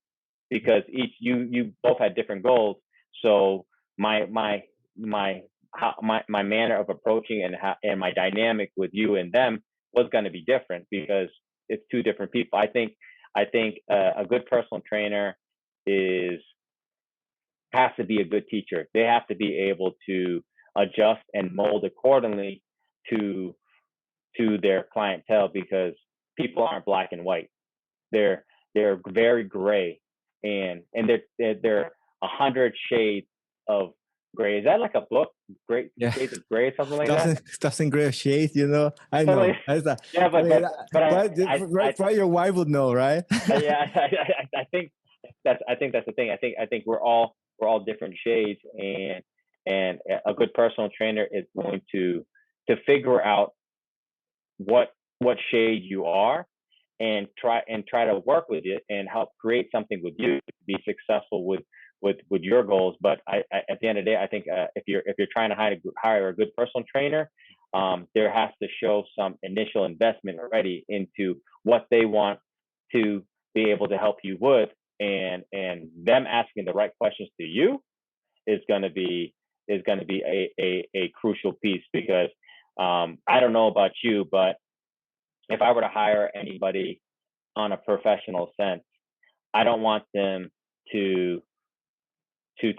because you both had different goals. So my my my my manner of approaching and my dynamic with you and them was going to be different, because it's two different people. I think a good personal trainer is has to be a good teacher. They have to be able to adjust and mold accordingly to their clientele, because people aren't black and white. They're very gray, and they're 100 shades of gray. Is that like a book? Great Yeah. Shades of Gray, something like that. Doesn't gray shades, I Something know. like, yeah, I mean, but probably your wife would know, right? yeah, I think that's the thing. I think we're all different shades, and a good personal trainer is going to figure out what shade you are, and try to work with it and help create something with you to be successful with your goals. But at the end of the day, I think if you're trying to hire a good personal trainer, there has to show some initial investment already into what they want to be able to help you with, and them asking the right questions to you is going to be a crucial piece, because I don't know about you, but if I were to hire anybody on a professional sense, I don't want them to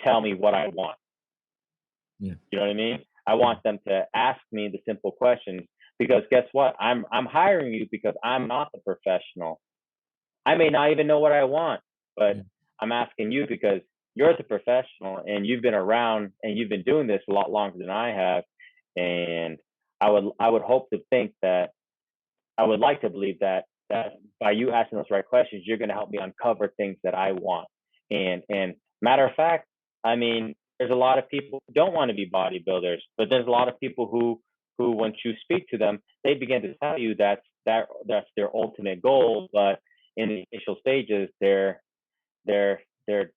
tell me what I want. Yeah. You know what I mean? I want them to ask me the simple questions, because guess what? I'm hiring you because I'm not the professional. I may not even know what I want, but Yeah. I'm asking you because you're the professional, and you've been around and you've been doing this a lot longer than I have. And I would hope to think that I would like to believe that by you asking those right questions, you're going to help me uncover things that I want. And matter of fact, I mean, there's a lot of people who don't want to be bodybuilders, but there's a lot of people who once you speak to them, they begin to tell you that's their ultimate goal, but in the initial stages, they're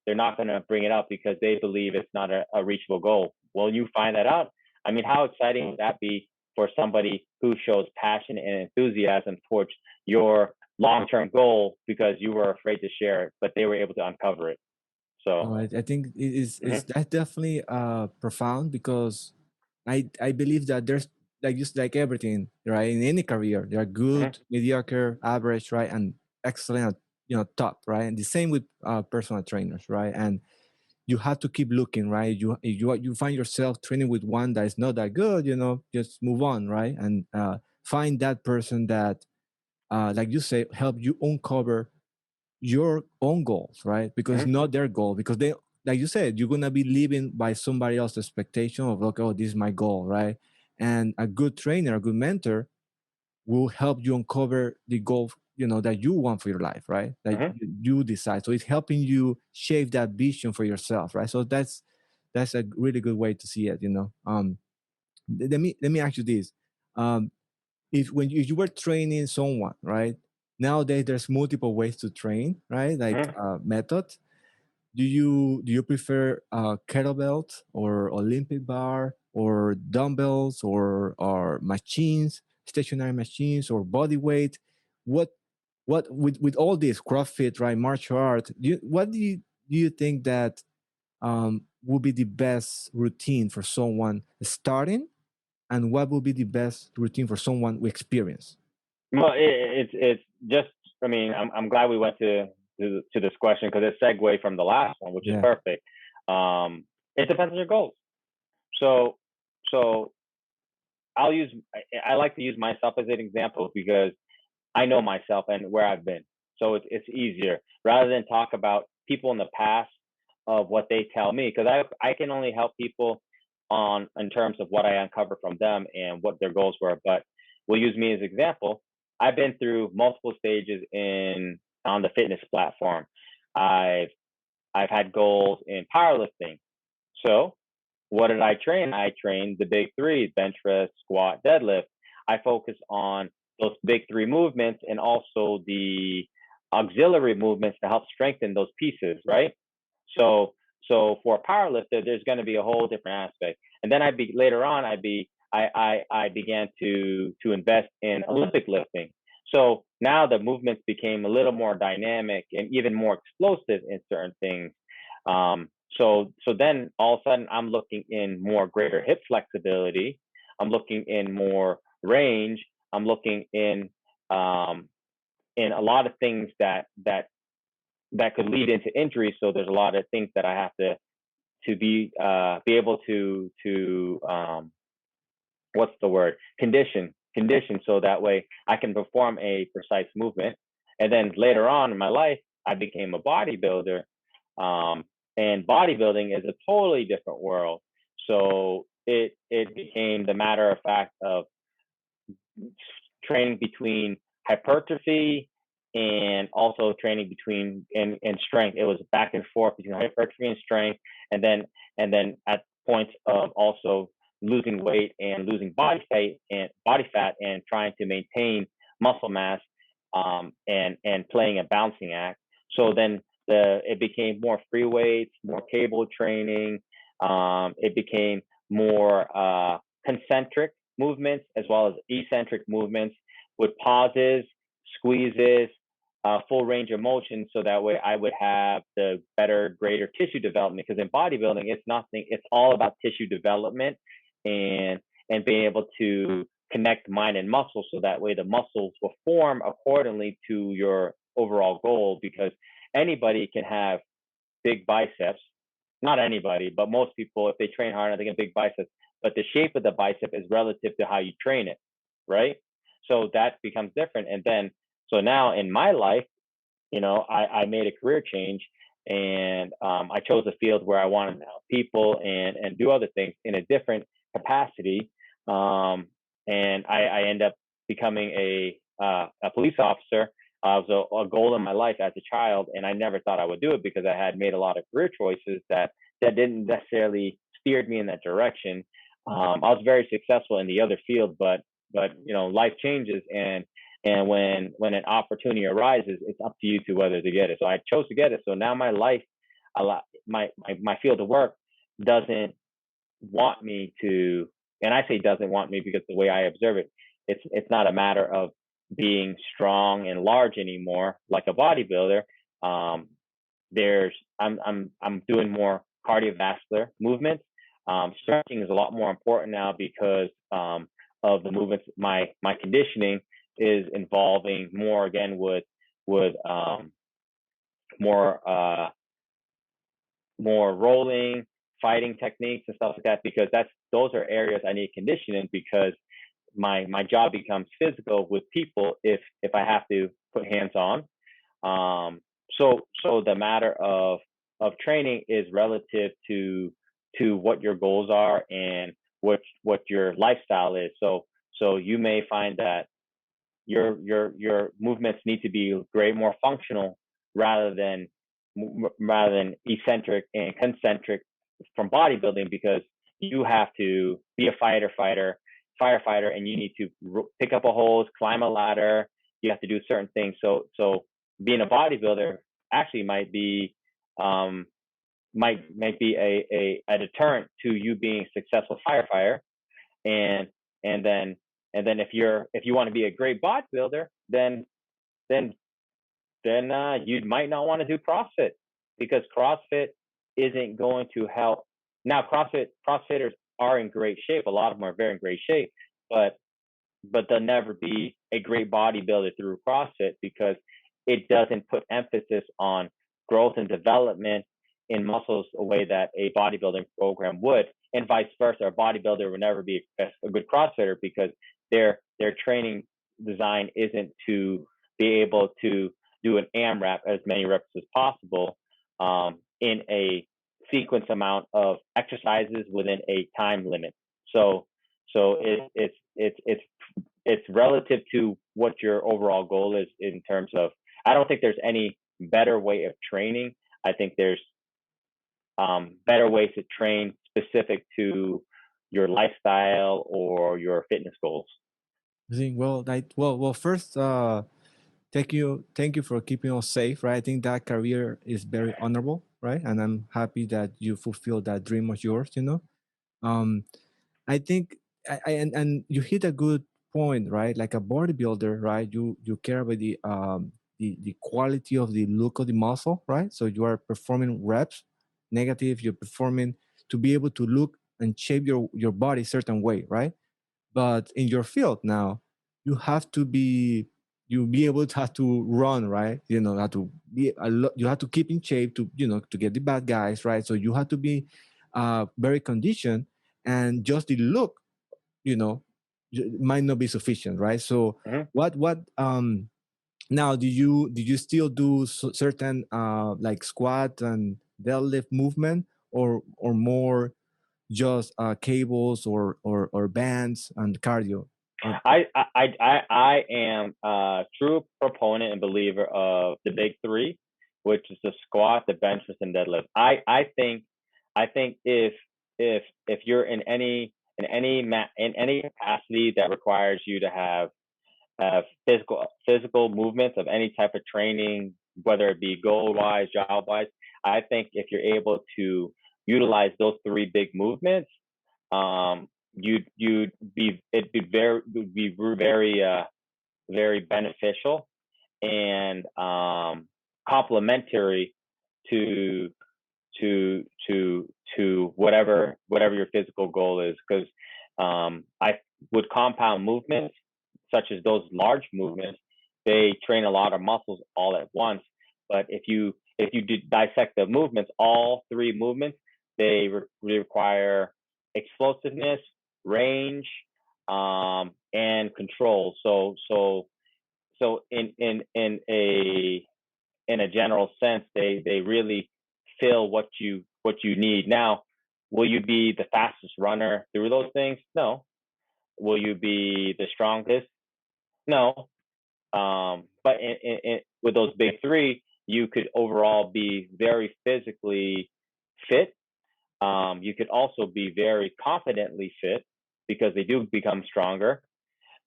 not going to bring it up because they believe it's not a reachable goal. Well, you find that out. I mean, how exciting would that be for somebody who shows passion and enthusiasm towards your long-term goal because you were afraid to share it, but they were able to uncover it. So, No, I think it is mhm, that's definitely profound because I believe that there's like just like everything, right? In any career, there are mhm, good, mediocre, average, right, and excellent, top, right? And the same with personal trainers, right? And you have to keep looking, right? You find yourself training with one that is not that good, just move on, right? And find that person that, like you say, help you uncover your own goals, right? Because mhm, it's not their goal. Because they, like you said, you're gonna be living by somebody else's expectation of, okay, oh, this is my goal, right? And a good trainer, a good mentor, will help you uncover the goal, that you want for your life, right? That mhm. you decide. So it's helping you shape that vision for yourself, right? So that's a really good way to see it. Let me ask you this. Um, if you were training someone, right? Nowadays there's multiple ways to train, right? Like Mhm. methods. Do you prefer kettlebells or Olympic bar or dumbbells or machines, stationary machines or body weight? What what with all this CrossFit, right? Martial art. What do you think that would be the best routine for someone starting, and what would be the best routine for someone with experience? Well, it's just. I mean, I'm glad we went to this question because it segued from the last one, which is Yeah. perfect. It depends on your goals. So so I'll use. I like to use myself as an example because I know myself and where I've been. So it's easier rather than talk about people in the past of what they tell me because I can only help people on in terms of what I uncover from them and what their goals were. But we'll use me as example. I've been through multiple stages in on the fitness platform. I've I've had goals in powerlifting. So what did I train? I trained the big three: bench press, squat, deadlift. I focus on those big three movements and also the auxiliary movements to help strengthen those pieces, right? So for a power lifter, there's going to be a whole different aspect. And then later on, I began to invest in Olympic lifting. So now the movements became a little more dynamic and even more explosive in certain things. So then all of a sudden I'm looking in more greater hip flexibility. I'm looking in more range. I'm looking um, in a lot of things that could lead into injury. So there's a lot of things that I have to be able to what's the word, condition so that way I can perform a precise movement. And then later on in my life, I became a bodybuilder, um, and bodybuilding is a totally different world. So it became the matter of fact of training between hypertrophy and also training between and strength. It was back and forth between hypertrophy and strength, and then at points of also losing weight and losing body fat and trying to maintain muscle mass, and playing a balancing act. So then it became more free weights, more cable training. It became more concentric movements as well as eccentric movements with pauses, squeezes, full range of motion. So that way I would have the better, greater tissue development. Because in bodybuilding, it's all about tissue development and being able to connect mind and muscle. So that way the muscles will form accordingly to your overall goal. Because anybody can have big biceps. Not anybody, but most people, if they train hard enough, they get big biceps. But the shape of the bicep is relative to how you train it, right? So that becomes different. And then, so now in my life, I made a career change, and I chose a field where I wanted to help people and do other things in a different capacity. And I end up becoming a police officer. It was a goal in my life as a child, and I never thought I would do it because I had made a lot of career choices that that didn't necessarily steered me in that direction. I was very successful in the other field, but life changes, and when an opportunity arises, it's up to you to whether to get it. So I chose to get it. So now my life, a lot, my field of work doesn't want me to, and I say doesn't want me because the way I observe it, it's not a matter of being strong and large anymore like a bodybuilder. Um, there's I'm doing more cardiovascular movements. Stretching is a lot more important now because of the movements. My conditioning is involving more again with more more rolling, fighting techniques and stuff like that because those are areas I need conditioning because my job becomes physical with people if I have to put hands on. So the matter of training is relative to what your goals are and what your lifestyle is. So you may find that your movements need to be great, more functional rather than eccentric and concentric from bodybuilding because you have to be a firefighter, and you need to pick up a hose, climb a ladder. You have to do certain things. So being a bodybuilder actually might be um, might be a deterrent to you being a successful firefighter. And and then if you want to be a great bodybuilder, then you might not want to do CrossFit because CrossFit isn't going to help. Now, CrossFitters are in great shape. A lot of them are very in great shape, but they'll never be a great bodybuilder through CrossFit because it doesn't put emphasis on growth and development in muscles a way that a bodybuilding program would, and vice versa. A bodybuilder would never be a good CrossFitter because their training design isn't to be able to do an AMRAP as many reps as possible in a sequence amount of exercises within a time limit. So it's relative to what your overall goal is in terms of. I don't think there's any better way of training. I think there's better ways to train specific to your lifestyle or your fitness goals. I think well first thank you for keeping us safe, right? I think that career is very honorable, right? And I'm happy that you fulfill that dream of yours, you know. Um I think and you hit a good point, right? Like a bodybuilder, right? You care about the quality of the look of the muscle, right? So you are performing reps, negative. You're performing to be able to look and shape your body certain way, right? But in your field now, you have to be you be able to have to run, right? You know, have to be you have to keep in shape to to get the bad guys, right? So you have to be very conditioned, and just the look, you know, might not be sufficient, right? So Mm-hmm. what now did you still do certain like squat and deadlift movement, or more just cables or bands and cardio? I am a true proponent and believer of the big three, which is the squat, the bench press, and deadlift. I think if you're in any capacity that requires you to have physical movements of any type of training, whether it be goal wise, job wise, I think if you're able to utilize those three big movements, um, you'd be it'd be very would be very very beneficial and complementary to whatever your physical goal is. Because I with compound movements such as those large movements, they train a lot of muscles all at once. But if you dissect the movements, all three movements, they require explosiveness, range, and control. So in a general sense, they really fill what you need. Now, will you be the fastest runner through those things? No. Will you be the strongest? No. But with those big three, you could overall be very physically fit You could also be very confidently fit because they do become stronger.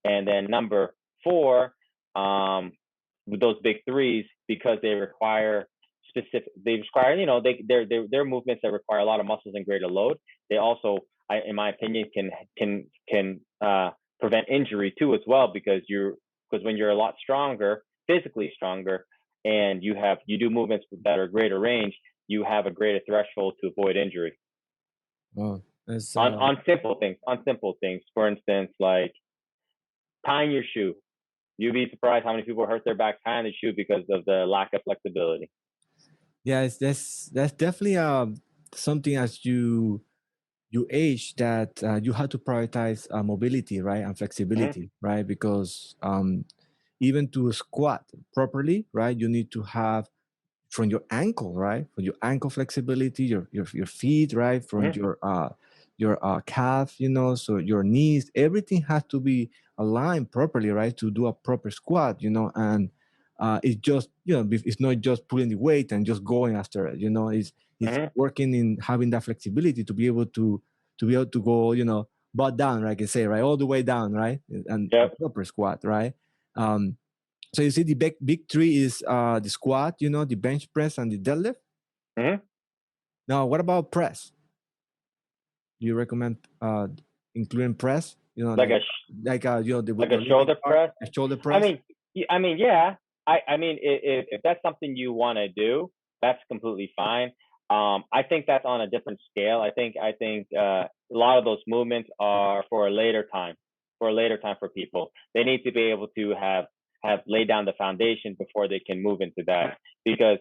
And then number four, with those big threes, because they require they're movements that require a lot of muscles and greater load. They also, in my opinion, can prevent injury too as well, because when you're a lot stronger, physically stronger, and you do movements that are greater range, you have a greater threshold to avoid injury. Well, it's On simple things. For instance, like tying your shoe. You'd be surprised how many people hurt their back tying the shoe because of the lack of flexibility. yeah, that's definitely something as you age that you have to prioritize mobility, right, and Hmm. flexibility, right, because even to squat properly, right, you need to have from your ankle, right, from your ankle flexibility, your feet, right, from Hmm. your calf, so your knees, everything has to be aligned properly, right, to do a proper squat, and it's just it's not just pulling the weight and just going after it, it's Hmm. working in having that flexibility to go, butt down, like I say, right, all the way down, right, and a Yep. proper squat, right. um, so you see the big three is the squat, the bench press and the deadlift. Hmm. Now, what about press? Do you recommend including press? Like with like the a Olympic shoulder part, press. a shoulder I press. mean, yeah. I mean, if that's something you want to do, that's completely fine. I think that's on a different scale. I think a lot of those movements are for a later time, for people. They need to be able to have laid down the foundation before they can move into that. Because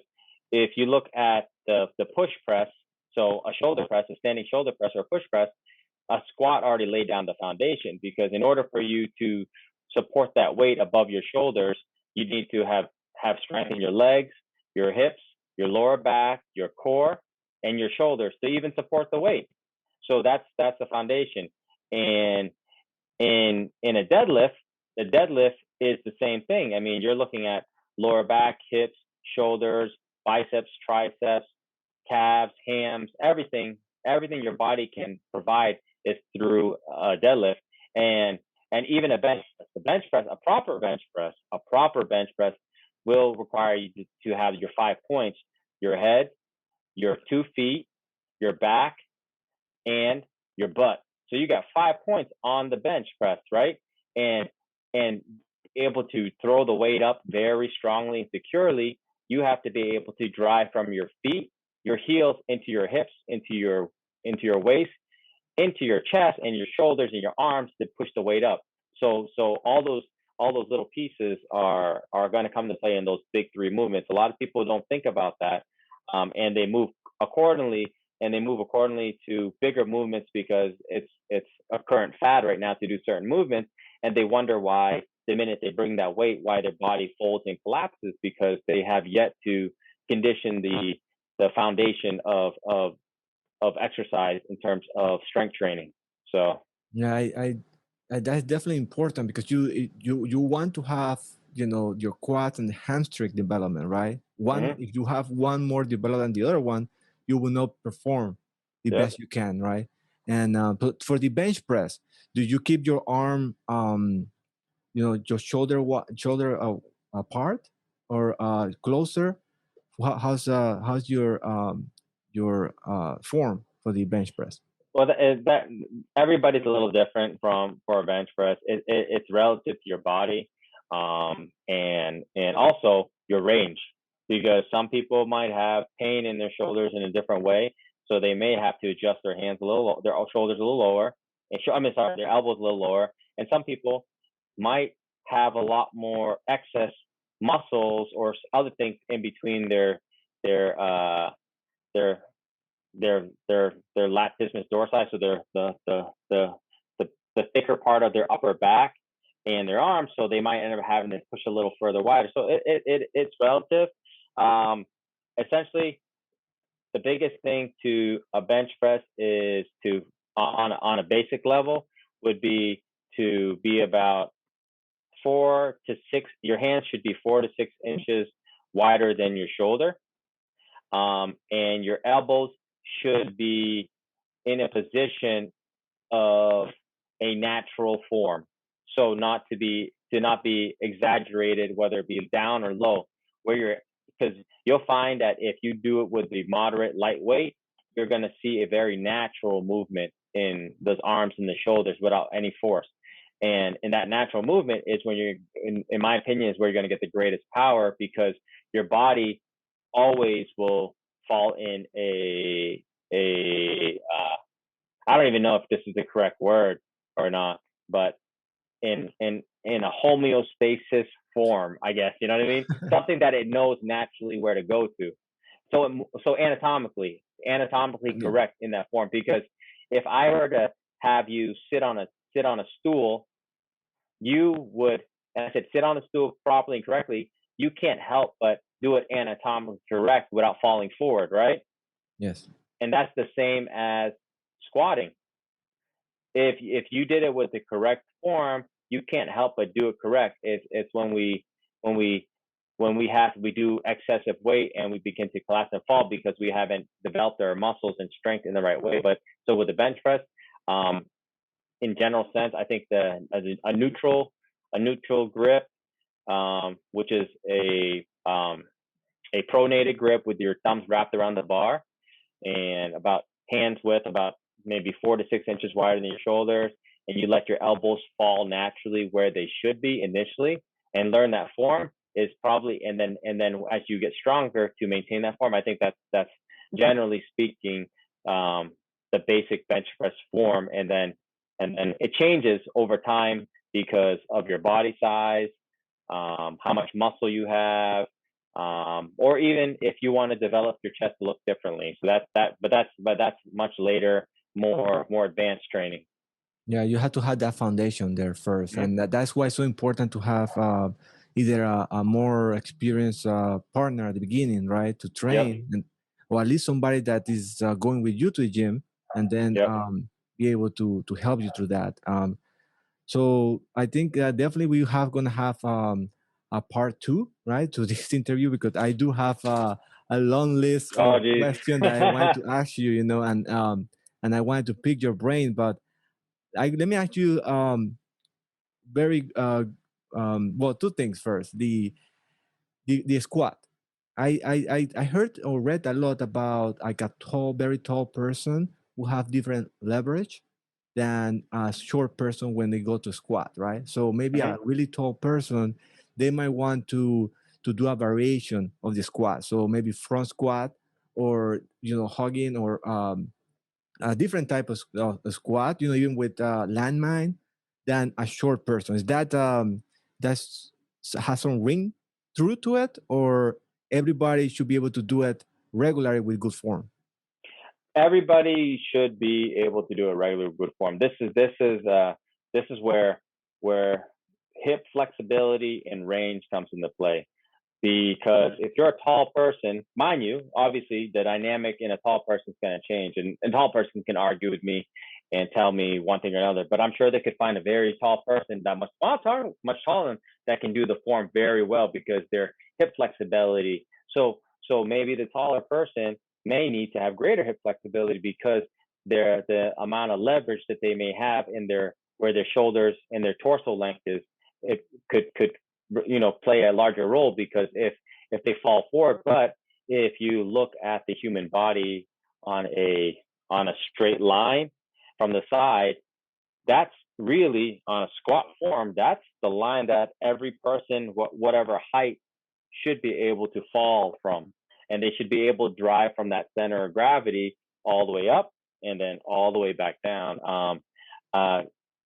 if you look at the push press, so a shoulder press, a standing shoulder press, or a push press, a squat already laid down the foundation, because in order for you to support that weight above your shoulders, you need to have strength in your legs, your hips, your lower back, your core, and your shoulders to even support the weight. So that's the foundation. And in a deadlift, the deadlift is the same thing. I mean, you're looking at lower back, hips, shoulders, biceps, triceps, calves, hams, everything your body can provide is through a deadlift. And even a bench press, a proper bench press will require you to have your 5 points: your head, your 2 feet, your back, and your butt. So you got 5 points on the bench press, right? And able to throw the weight up very strongly and securely, you have to be able to drive from your feet, your heels, into your hips, into your waist, into your chest and your shoulders and your arms to push the weight up. So all those little pieces are going to come to play in those big three movements. A lot of people don't think about that, and they move accordingly. And they move accordingly to bigger movements because it's a current fad right now to do certain movements, and they wonder why the minute they bring that weight, why their body folds and collapses, because they have yet to condition the foundation of exercise in terms of strength training. So Yeah, that's definitely important because you want to have your quads and hamstring development, right? One, mhm, if you have one more developed than the other one, you will not perform the yep. best you can, right? And but for the bench press, do you keep your arm your shoulder apart or closer? How's your form for the bench press? Well, that everybody's a little different for a bench press. It's relative to your body, and also your range, because some people might have pain in their shoulders in a different way, so they may have to adjust their hands a little, their shoulders a little lower, and I mean, sorry, their elbows a little lower. And some people might have a lot more excess muscles or other things in between their their their latissimus dorsi, so their the thicker part of their upper back and their arms, so they might end up having to push a little further wider. So it's relative. Um, Essentially, the biggest thing to a bench press is to on a basic level would be to be about 4 to 6. Your hands should be 4 to 6 inches wider than your shoulder, and your elbows should be in a position of a natural form. So not be exaggerated, whether it be down or low, where you're because you'll find that if you do it with the moderate lightweight, you're going to see a very natural movement in those arms and the shoulders without any force. And in that natural movement is when you're, in my opinion, is where you're going to get the greatest power because your body always will fall in I don't even know if this is the correct word or not, but in a homeostasis form, I guess, you know what I mean? Something that it knows naturally where to go to. So anatomically Yeah. correct in that form. Because if I were to have you sit on a stool, you would, and I said sit on a stool properly and correctly, you can't help but do it anatomically correct without falling forward, right? Yes. And that's the same as squatting. If you did it with the correct form, you can't help but do it correct. It's when we we do excessive weight and we begin to collapse and fall because we haven't developed our muscles and strength in the right way. But so with the bench press, in general sense, I think a neutral grip, which is a pronated grip with your thumbs wrapped around the bar and about hands width, about maybe 4 to 6 inches wider than your shoulders, and you let your elbows fall naturally where they should be initially, and learn that form is probably, and then as you get stronger to maintain that form, I think that's generally speaking the basic bench press form, and then it changes over time because of your body size, how much muscle you have, or even if you want to develop your chest to look differently. So but that's much later, more advanced training. Yeah, you have to have that foundation there first, Mm-hmm. and that's why it's so important to have either a more experienced partner at the beginning, right, to Yep. train, and or at least somebody that is going with you to the gym, and then Yep. be able to help you through that. So I think definitely we have gonna have a part two, right, to this interview because I do have a long list Oh, of geez. questions that I want to ask you, you know, and I wanted to pick your brain, but let me ask you very well, two things first. The squat. I heard or read a lot about like a tall, very tall person who have different leverage than a short person when they go to squat, right? So maybe Mm-hmm. a really tall person, they might want to do a variation of the squat. So maybe front squat or hugging or a different type of squat, even with landmine than a short person. Is that that's has some ring truth to it, or everybody should be able to do it regularly with good form? Everybody should be able to do a regular good form. This is where hip flexibility and range comes into play. Because if you're a tall person, mind you, obviously the dynamic in a tall person is going to change, and a tall person can argue with me and tell me one thing or another. But I'm sure they could find a very tall person that much taller that can do the form very well because their hip flexibility. So maybe the taller person may need to have greater hip flexibility because the amount of leverage that they may have in their where their shoulders and their torso length is, it could play a larger role because if they fall forward. But if you look at the human body on a straight line from the side, that's really on a squat form, that's the line that every person, whatever height, should be able to fall from, and they should be able to drive from that center of gravity all the way up and then all the way back down.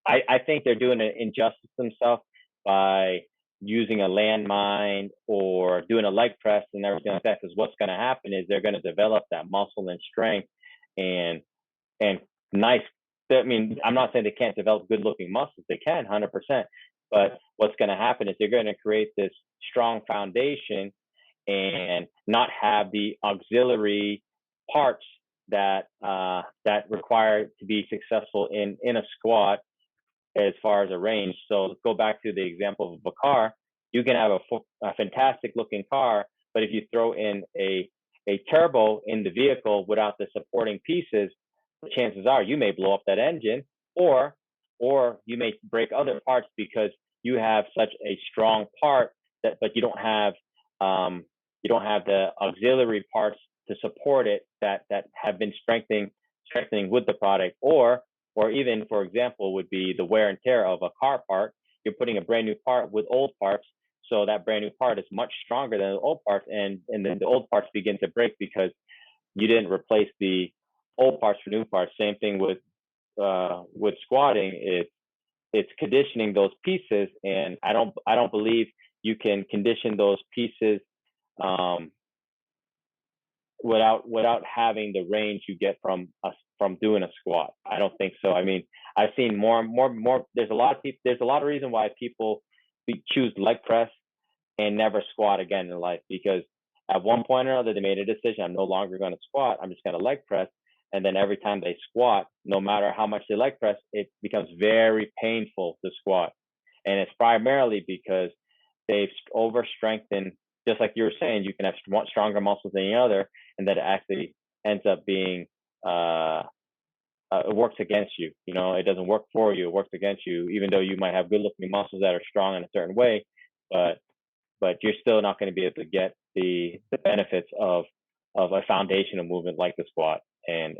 I think they're doing an injustice to themselves by using a landmine or doing a leg press and everything like that. Because what's going to happen is they're going to develop that muscle and strength and nice. I mean, I'm not saying they can't develop good looking muscles. They can, 100%. But what's going to happen is they're going to create this strong foundation and not have the auxiliary parts that require to be successful in a squat as far as a range. So let's go back to the example of a car. You can have a fantastic looking car, but if you throw in a turbo in the vehicle without the supporting pieces, chances are you may blow up that engine, or you may break other parts because you have such a strong part that, but you don't have the auxiliary parts to support it that have been strengthening with the product, or even, for example, would be the wear and tear of a car part. You're putting a brand new part with old parts, so that brand new part is much stronger than the old parts, and then the old parts begin to break because you didn't replace the old parts for new parts. Same thing with squatting. It's conditioning those pieces, and I don't believe you can condition those pieces um, without having the range you get from doing a squat. I don't think so. I mean, I've seen more. There's a lot of people. There's a lot of reason why people choose leg press and never squat again in life, because at one point or another they made a decision. I'm no longer going to squat. I'm just going to leg press. And then every time they squat, no matter how much they leg press, it becomes very painful to squat. And it's primarily because they've over strengthened, just like you were saying, you can have stronger muscles than the other, and that it actually ends up being, it works against you. You know, it doesn't work for you, it works against you, even though you might have good looking muscles that are strong in a certain way, but you're still not going to be able to get the benefits of a foundational movement like the squat, and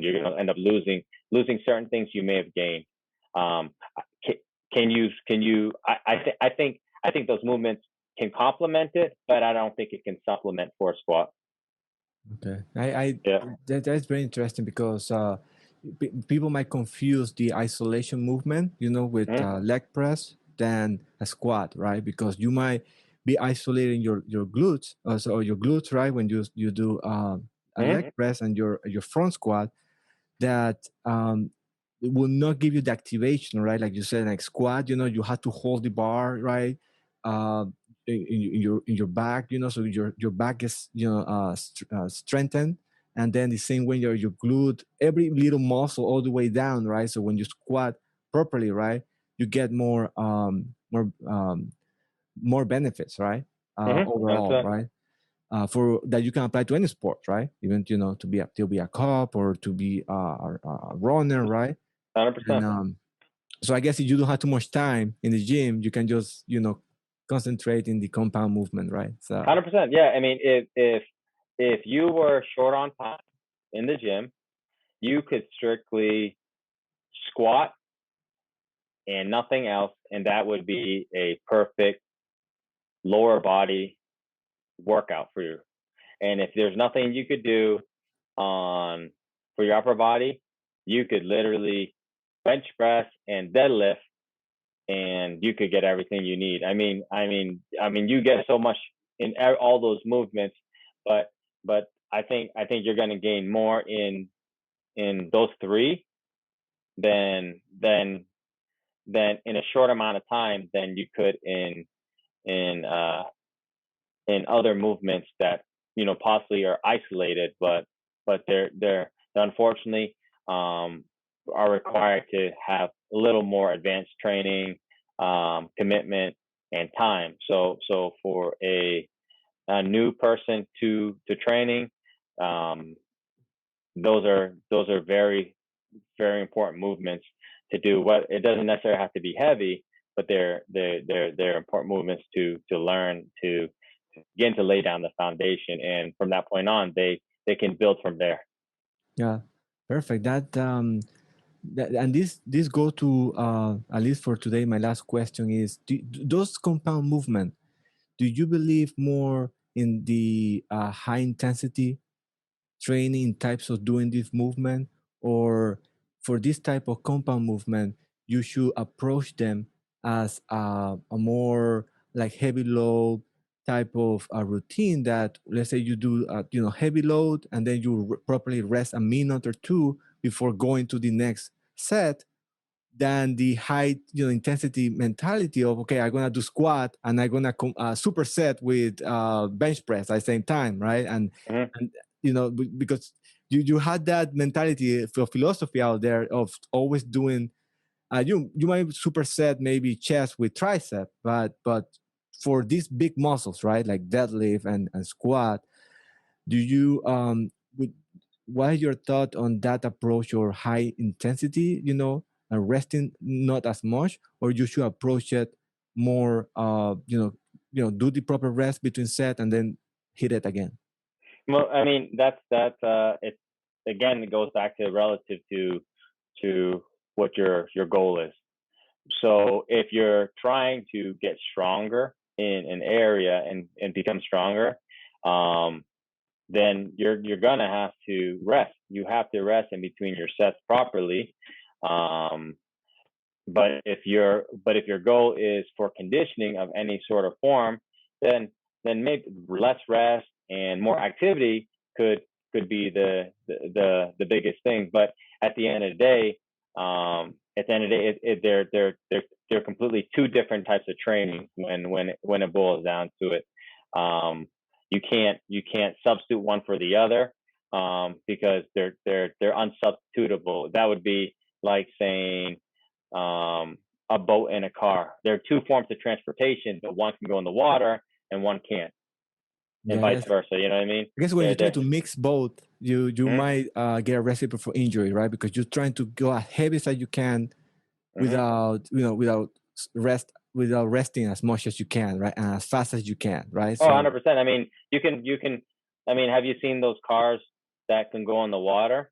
you're going to end up losing certain things you may have gained. Um, can you? I think those movements can complement it, but I don't think it can supplement for a squat. Okay, Yeah. that's very interesting because people might confuse the isolation movement, you know, with Mm-hmm. leg press than a squat, right? Because you might be isolating your glutes, so your glutes, right, when you do a Mm-hmm. leg press and your front squat, that it will not give you the activation, right? Like you said, like squat, you know, you have to hold the bar, right? Uh, in your back, you know, so your back is, you know, strengthened, and then the same way your glute, every little muscle all the way down, right? So when you squat properly, right, you get more benefits, right? Overall, Mm-hmm. right? For that you can apply to any sport, right? Even, you know, to be a cop or to be a runner, right? 100%. And so I guess if you don't have too much time in the gym, you can just, you know, concentrate in the compound movement, right? So 100%. Yeah. I mean, if you were short on time in the gym, you could strictly squat and nothing else, and that would be a perfect lower body workout for you. And if there's nothing you could do on for your upper body, you could literally bench press and deadlift, and you could get everything you need. You get so much in all those movements, but I think you're going to gain more in those three than in a short amount of time than you could in uh in other movements that, you know, possibly are isolated, but they're unfortunately are required to have a little more advanced training, commitment, and time. So for a new person to training, um, those are very very important movements to do. What it doesn't necessarily have to be heavy, but they're important movements to learn to begin to lay down the foundation, and from that point on, they can build from there. yeah, perfect. And this go to at least for today. My last question is: those compound movement, do you believe more in the high intensity training types of doing this movement, or for this type of compound movement you should approach them as a more like heavy load type of a routine, that let's say you do you know, heavy load, and then you properly rest a minute or two before going to the next set, than the high, you know, intensity mentality of, okay, I'm gonna do squat and I'm gonna superset with bench press at the same time, right? Mm-hmm. And you know, because you had that mentality for philosophy out there of always doing you might superset maybe chest with tricep, but for these big muscles, right, like deadlift and squat, do you what is your thought on that approach, or high intensity, and resting not as much, or you should approach it more, do the proper rest between set and then hit it again? Well, I mean, that's it. Again, it goes back to relative to what your goal is. So if you're trying to get stronger in an area and become stronger, um, then you're gonna have to rest. You have to rest in between your sets properly. Um, but if your goal is for conditioning of any sort of form, then maybe less rest and more activity could be the biggest thing. But at the end of the day, they're completely two different types of training when it boils down to it. Um, you can't substitute one for the other, because they're unsubstitutable. That would be like saying, a boat and a car. There are two forms of transportation, but one can go in the water and one can't, and Yeah, I vice guess. versa. You know what I mean? I guess when you They're, try they're, to mix both, you mm-hmm, might get a recipe for injury, right? Because you're trying to go as heavy as you can mm-hmm. without resting as much as you can, right? And as fast as you can, right? Oh, So 100%. I mean, you can. I mean, have you seen those cars that can go in the water?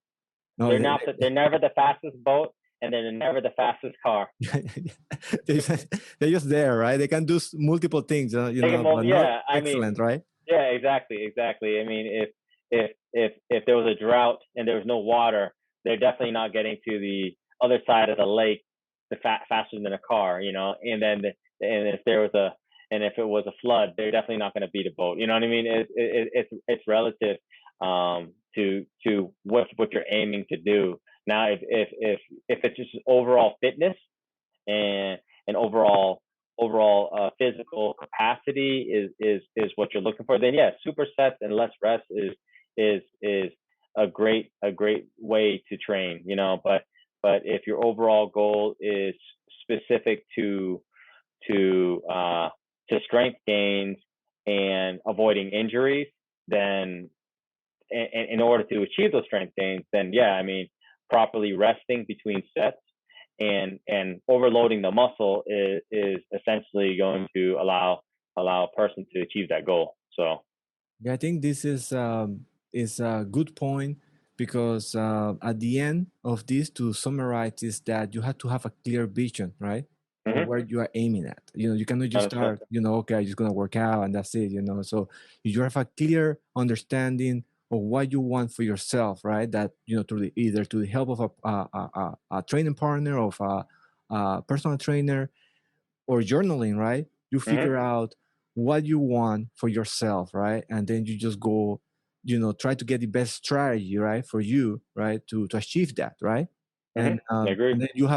no, They're never the fastest boat, and they're never the fastest car. they're just there, right? They can do multiple things, but not Yeah. I mean, excellent, right? yeah, exactly. I mean, if there was a drought and there was no water, they're definitely not getting to the other side of the lake faster than a car, and if it was a flood, they're definitely not going to beat a boat. You know what I mean? It's relative, to what you're aiming to do. Now, if it's just overall fitness and overall physical capacity is what you're looking for, then yeah, supersets and less rest is a great way to train. But if your overall goal is specific to strength gains and avoiding injuries, then in order to achieve those strength gains, then yeah, I mean, properly resting between sets and overloading the muscle is essentially going to allow a person to achieve that goal. So Yeah, I think this is a good point, because at the end of this, to summarize, is that you have to have a clear vision, right? Of mm-hmm, where you are aiming at. You cannot just understand. start, okay, I'm just gonna work out and that's it. So you have a clear understanding of what you want for yourself, right? That either to the help of a training partner, of a personal trainer, or journaling, right? You Mm-hmm, figure out what you want for yourself, right? And then you just go, try to get the best strategy, right, for you, right, to achieve that, right? And mm-hmm, I agree. and then you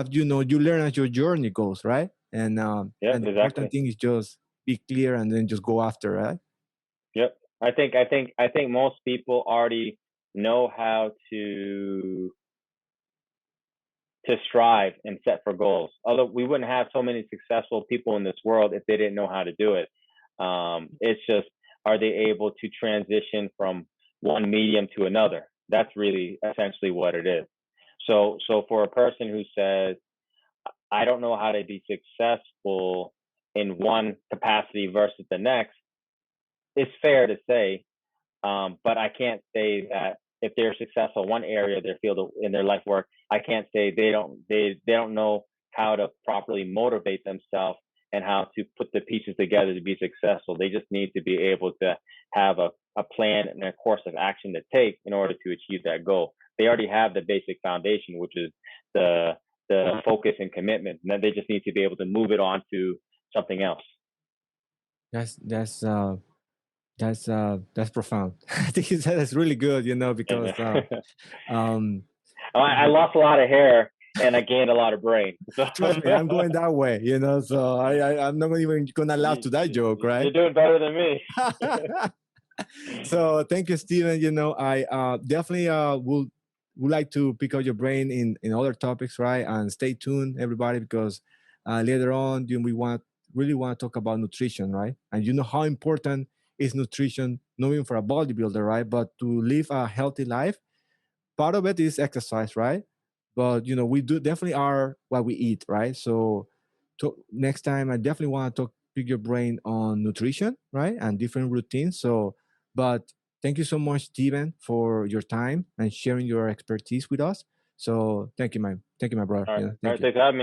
learn as your journey goes, right? Yep, And the important exactly. thing is just be clear and then just go after, right? Yep. I think most people already know how to strive and set for goals. Although we wouldn't have so many successful people in this world if they didn't know how to do it. It's just, are they able to transition from one medium to another? That's really essentially what it is. So for a person who says, I don't know how to be successful in one capacity versus the next, it's fair to say, but I can't say that if they're successful in one area of their field in their life work, I can't say they don't know how to properly motivate themselves and how to put the pieces together to be successful. They just need to be able to have a plan and a course of action to take in order to achieve that goal. They already have the basic foundation, which is the focus and commitment. And then they just need to be able to move it on to something else. That's that's uh that's profound. I think that's really good, And because um I lost a lot of hair and I gained a lot of brain. So trust me, I'm going that way, so I'm not even gonna laugh to that joke, right? you're doing better than me. So thank you, Steven. I definitely would like to pick up your brain in other topics, right? And stay tuned, everybody, because later on, we really want to talk about nutrition, right? And you know how important is nutrition, not even for a bodybuilder, right? But to live a healthy life, part of it is exercise, right? But you know, we do definitely are what we eat, right? So next time I definitely want to pick your brain on nutrition, right? And different routines. So, but thank you so much, Steven, for your time and sharing your expertise with us. So thank you, my brother. All right. Yeah, All thank right. you. Thanks for having me.